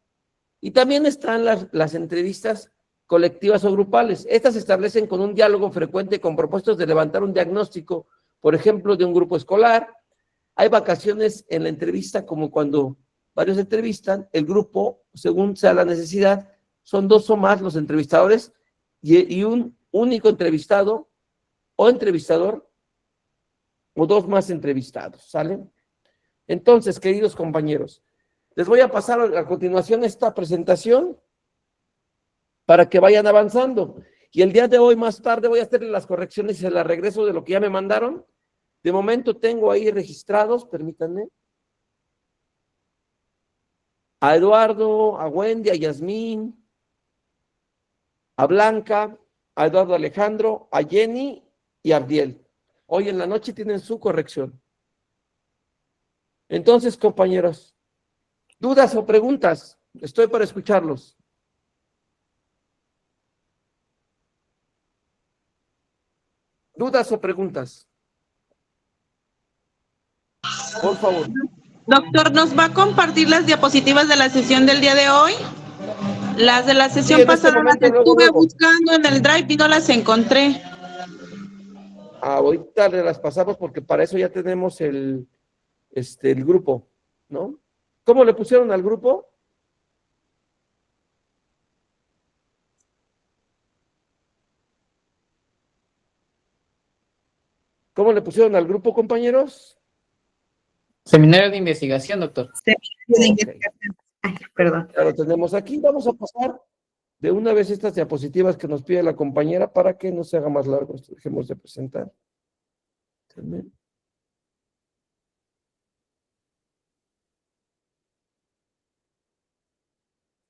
Y también están las entrevistas colectivas o grupales. Estas se establecen con un diálogo frecuente con propósitos de levantar un diagnóstico, por ejemplo, de un grupo escolar. Hay vacaciones en la entrevista, como cuando varios entrevistan, el grupo, según sea la necesidad, son 2 o más los entrevistadores y un único entrevistado o entrevistador o 2 más entrevistados, ¿sale? Entonces, queridos compañeros, les voy a pasar a continuación esta presentación para que vayan avanzando. Y el día de hoy, más tarde, voy a hacerle las correcciones y se las regreso de lo que ya me mandaron. De momento tengo ahí registrados, permítanme, a Eduardo, a Wendy, a Yasmín, a Blanca, a Eduardo Alejandro, a Jenny y a Abdiel. Hoy en la noche tienen su corrección. Entonces, compañeros, ¿dudas o preguntas? Estoy para escucharlos. ¿Dudas o preguntas? Por favor. Doctor, ¿nos va a compartir las diapositivas de la sesión del día de hoy? Las de la sesión Sí, en este pasada las momento, estuve luego. buscando en el Drive y no las encontré. Ahorita le las pasamos porque para eso ya tenemos el grupo, ¿no? ¿Cómo le pusieron al grupo? ¿Cómo le pusieron al grupo, compañeros? Seminario de investigación, doctor. Ok, Ay, perdón. ya lo tenemos aquí. Vamos a pasar de una vez estas diapositivas que nos pide la compañera para que no se haga más largo. Dejemos de presentar.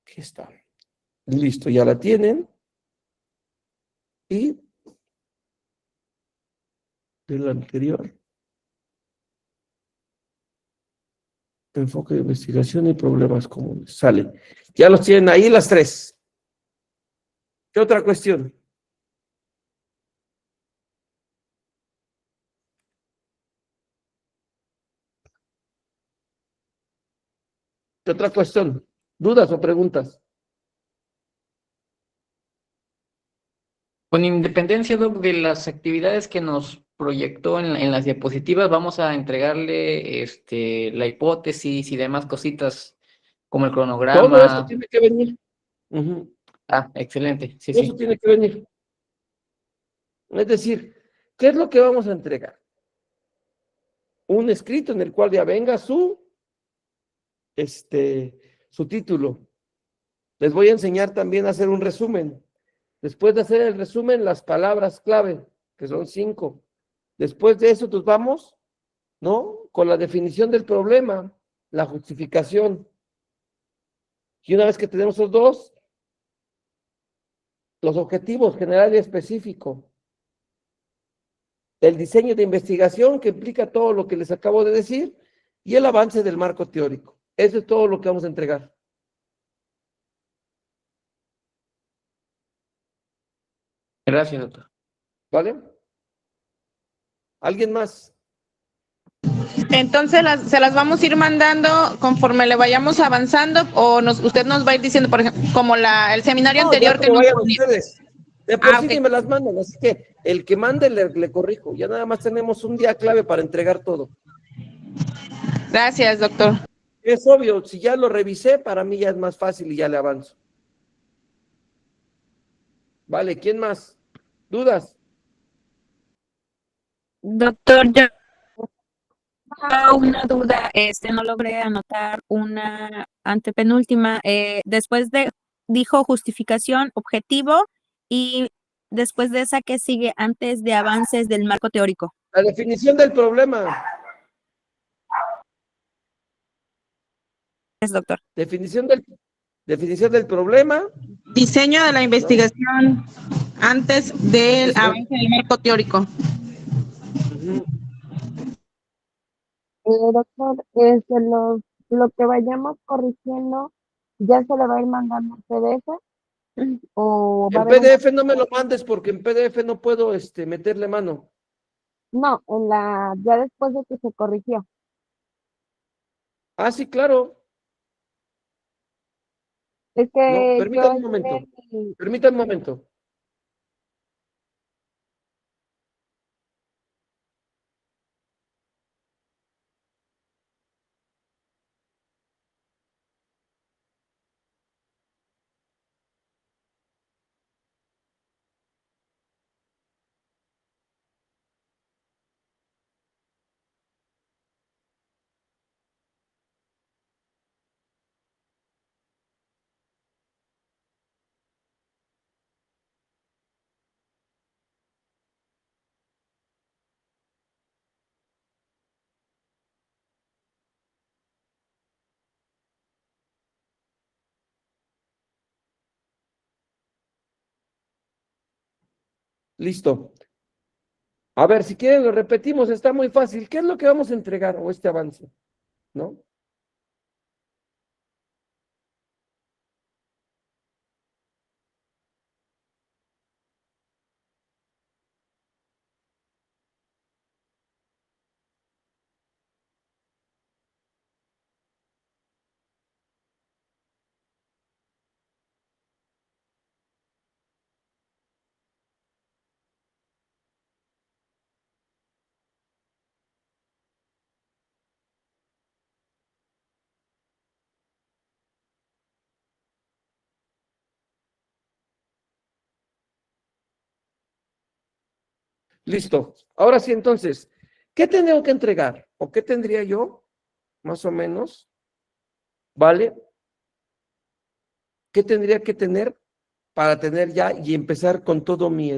Aquí está. Listo, ya la tienen. Y de la anterior. Enfoque de investigación y problemas comunes. Sale. Ya los tienen ahí las 3. ¿Qué otra cuestión? ¿Qué otra cuestión? ¿Dudas o preguntas? Con independencia, doc, de las actividades que nos proyectó en las diapositivas, vamos a entregarle la hipótesis y demás cositas como el Todo esto cronograma. tiene que venir. Ujú. Excelente. Sí, Eso sí. tiene que venir. Es decir, ¿qué es lo que vamos a entregar? Un escrito en el cual ya venga su título. Les voy a enseñar también a hacer un resumen. Después de hacer el resumen, las palabras clave, que son 5. Después de eso, pues vamos, ¿no?, con la definición del problema, la justificación. Y una vez que tenemos esos 2, los objetivos general y específico, el diseño de investigación que implica todo lo que les acabo de decir y el avance del marco teórico. Eso es todo lo que vamos a entregar. Gracias, doctor. ¿Vale? ¿Alguien más? Entonces se las vamos a ir mandando conforme le vayamos avanzando o usted nos va a ir diciendo, por ejemplo, como el seminario No, anterior ya que como nos vayan ponía. ustedes. De por sí ok. ni me las mandan, así que el que mande le corrijo. Ya nada más tenemos un día clave para entregar todo. Gracias, doctor. Es obvio, si ya lo revisé, para mí ya es más fácil y ya le avanzo. Vale, ¿quién más? ¿Dudas? Doctor, yo una duda, no logré anotar una antepenúltima. Después dijo justificación, objetivo, y después de esa, ¿qué sigue antes de avances del marco teórico? La definición del problema. Es, doctor. Definición del problema. Diseño de la investigación antes del Eso. avance del marco teórico. Ujú. Doctor, lo que vayamos corrigiendo, ¿ya se le va a ir mandando PDF? ¿O va a En haber PDF no me lo mandes porque en PDF no puedo meterle mano. No, ya después de que se corrigió. Ah, sí, claro. Es No, que yo permítame un momento. Permítame un momento. Listo. A ver, si quieren lo repetimos, está muy fácil. ¿Qué es lo que vamos a entregar o este avance? ¿No? Listo. Ahora sí, entonces, ¿qué tengo que entregar? ¿O qué tendría yo? Más o menos. ¿Vale? ¿Qué tendría que tener para tener ya y empezar con todo mi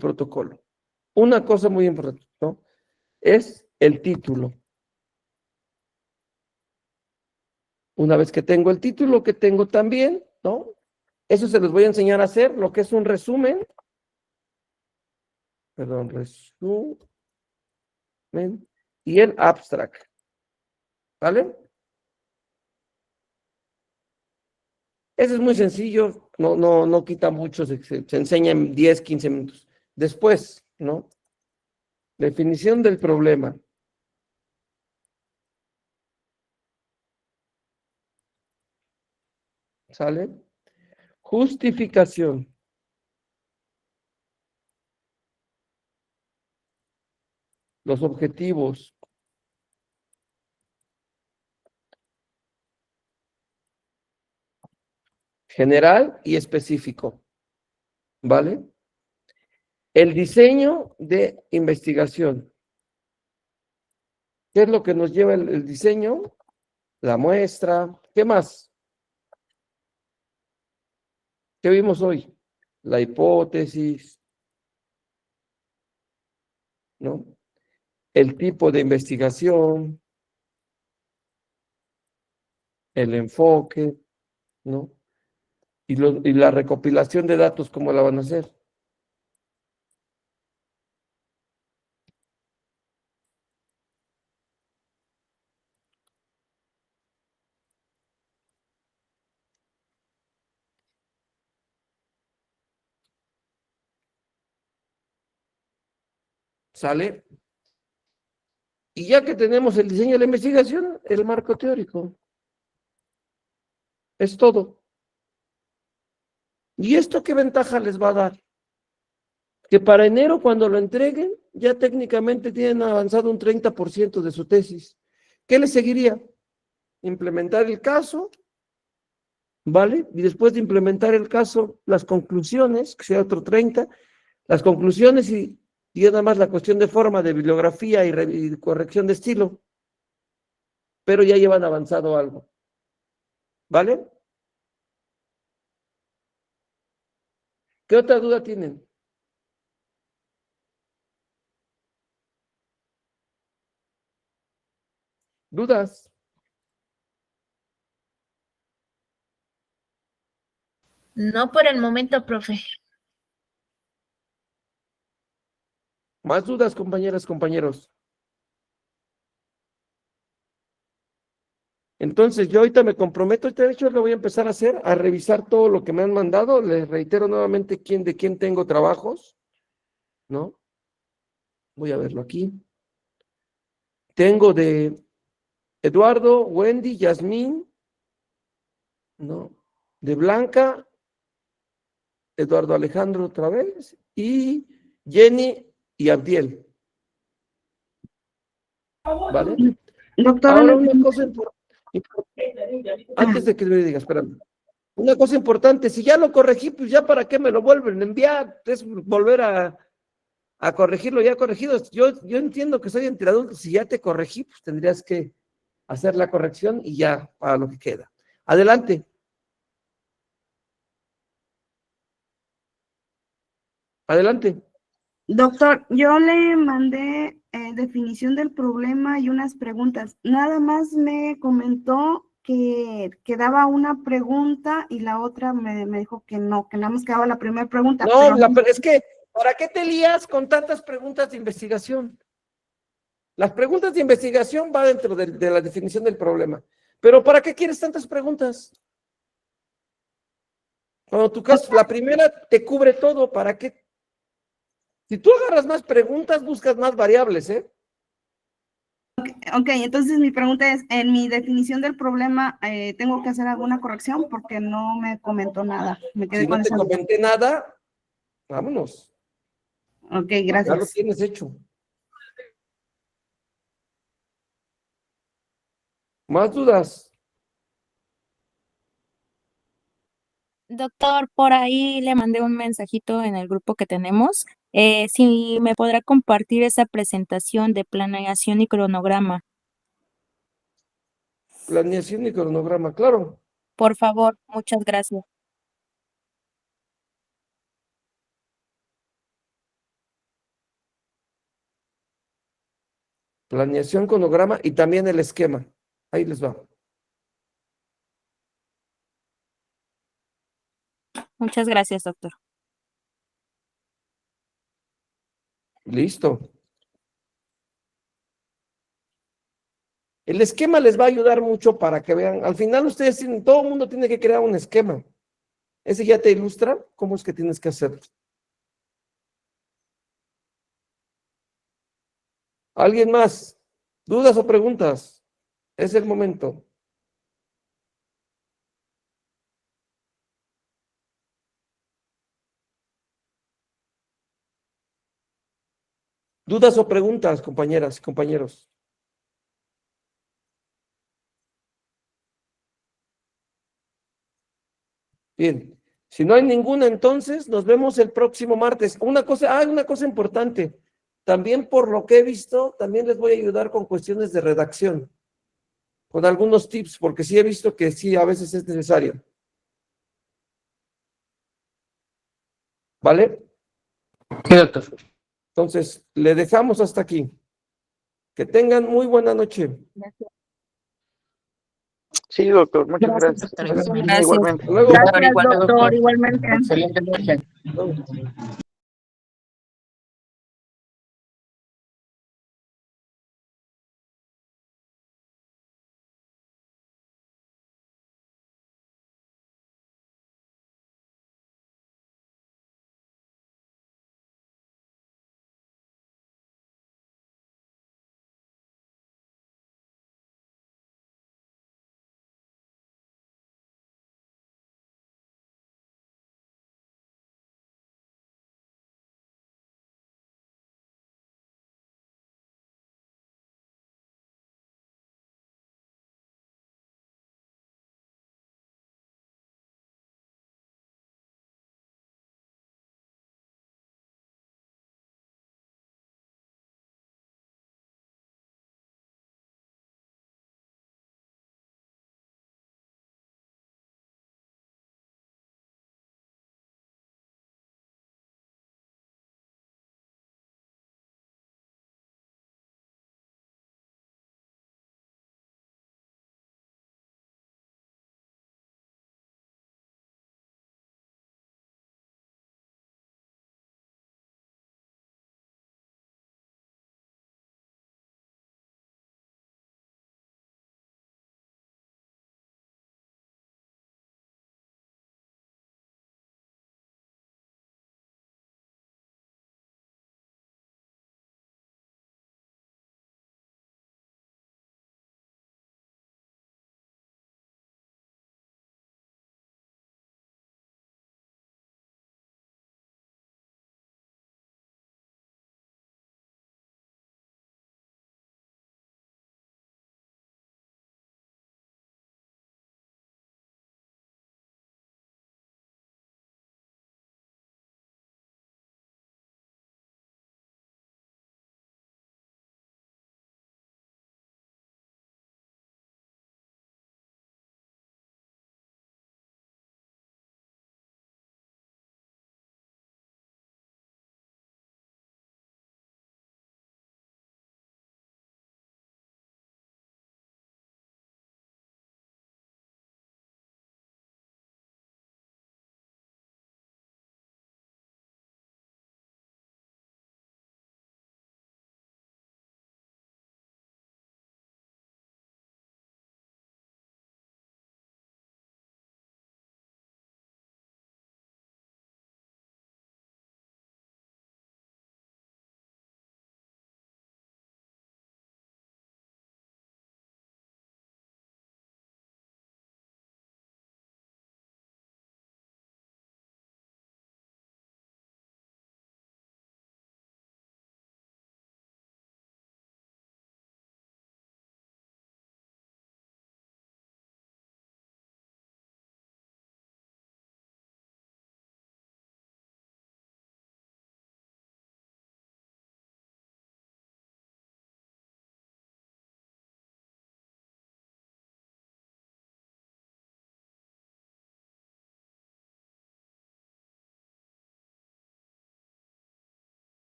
protocolo? Una cosa muy importante, ¿no? Es el título. Una vez que tengo el título, que tengo también, ¿no? Eso se los voy a enseñar a hacer, lo que es un resumen. Perdón, resumen. Y el abstract. ¿Vale? Eso es muy sencillo, no quita mucho, se enseña en 10, 15 minutos. Después, ¿no? Definición del problema. ¿Sale? Justificación. Los objetivos. General y específico. ¿Vale? El diseño de investigación. ¿Qué es lo que nos lleva el diseño? La muestra. ¿Qué más? ¿Qué vimos hoy? La hipótesis, ¿no? El tipo de investigación, el enfoque, ¿no? Y la recopilación de datos, ¿cómo la van a hacer? ¿Sale? Y ya que tenemos el diseño de la investigación, el marco teórico. Es todo. ¿Y esto qué ventaja les va a dar? Que para enero, cuando lo entreguen, ya técnicamente tienen avanzado un 30% de su tesis. ¿Qué les seguiría? Implementar el caso, ¿vale? Y después de implementar el caso, las conclusiones, que sea otro 30, las conclusiones y nada más la cuestión de forma, de bibliografía y corrección de estilo. Pero ya llevan avanzado algo. ¿Vale? ¿Qué otra duda tienen? ¿Dudas? No por el momento, profe. ¿Más dudas, compañeras, compañeros? Entonces, yo ahorita me comprometo, de hecho lo voy a empezar a hacer, a revisar todo lo que me han mandado. Les reitero nuevamente de quién tengo trabajos, ¿no? Voy a verlo aquí. Tengo de Eduardo, Wendy, Yasmín, ¿no? De Blanca, Eduardo Alejandro otra vez, y Jenny y Abdiel. ¿Vale? Doctor, Ahora una cosa importante, antes de que me digas, espérame. Una cosa importante, si ya lo corregí, pues ya para qué me lo vuelven a enviar, es volver a corregirlo ya corregido. Yo entiendo que soy entre adultos, si ya te corregí, pues tendrías que hacer la corrección y ya para lo que queda. Adelante. Adelante. doctor, yo le mandé definición del problema y unas preguntas. Nada más me comentó que daba una pregunta y la otra me dijo que no, que nada más quedaba la primera pregunta. No, pero es que, ¿para qué te lías con tantas preguntas de investigación? Las preguntas de investigación van dentro de la definición del problema. Pero ¿para qué quieres tantas preguntas? Cuando tu caso, la primera te cubre todo, ¿para qué? Si tú agarras más preguntas, buscas más variables, ¿eh? Ok, entonces mi pregunta es, en mi definición del problema, ¿tengo que hacer alguna corrección? Porque no me comentó nada. Me quedé Si no con te esa. comenté nada, vámonos. Ok, Ya lo gracias. tienes hecho. ¿Más dudas? Doctor, por ahí le mandé un mensajito en el grupo que tenemos. Si me podrá compartir esa presentación de planeación y cronograma, Planeación y cronograma, claro. por favor, muchas gracias. Planeación, cronograma y también el esquema. Ahí les va. Muchas gracias, doctor. Listo. El esquema les va a ayudar mucho para que vean. Al final ustedes tienen, todo el mundo tiene que crear un esquema. Ese ya te ilustra cómo es que tienes que hacerlo. ¿Alguien más? ¿Dudas o preguntas? Es el momento. ¿Dudas o preguntas, compañeras y compañeros? Bien. Si no hay ninguna, entonces nos vemos el próximo martes. Una cosa importante. También por lo que he visto, también les voy a ayudar con cuestiones de redacción, con algunos tips, porque sí he visto que sí, a veces es necesario. ¿Vale? Sí, doctor. Entonces, le dejamos hasta aquí. Que tengan muy buena noche. Gracias. Sí, doctor, muchas Gracias, gracias. doctor. Igualmente. Gracias, doctor, igualmente. Excelente noche.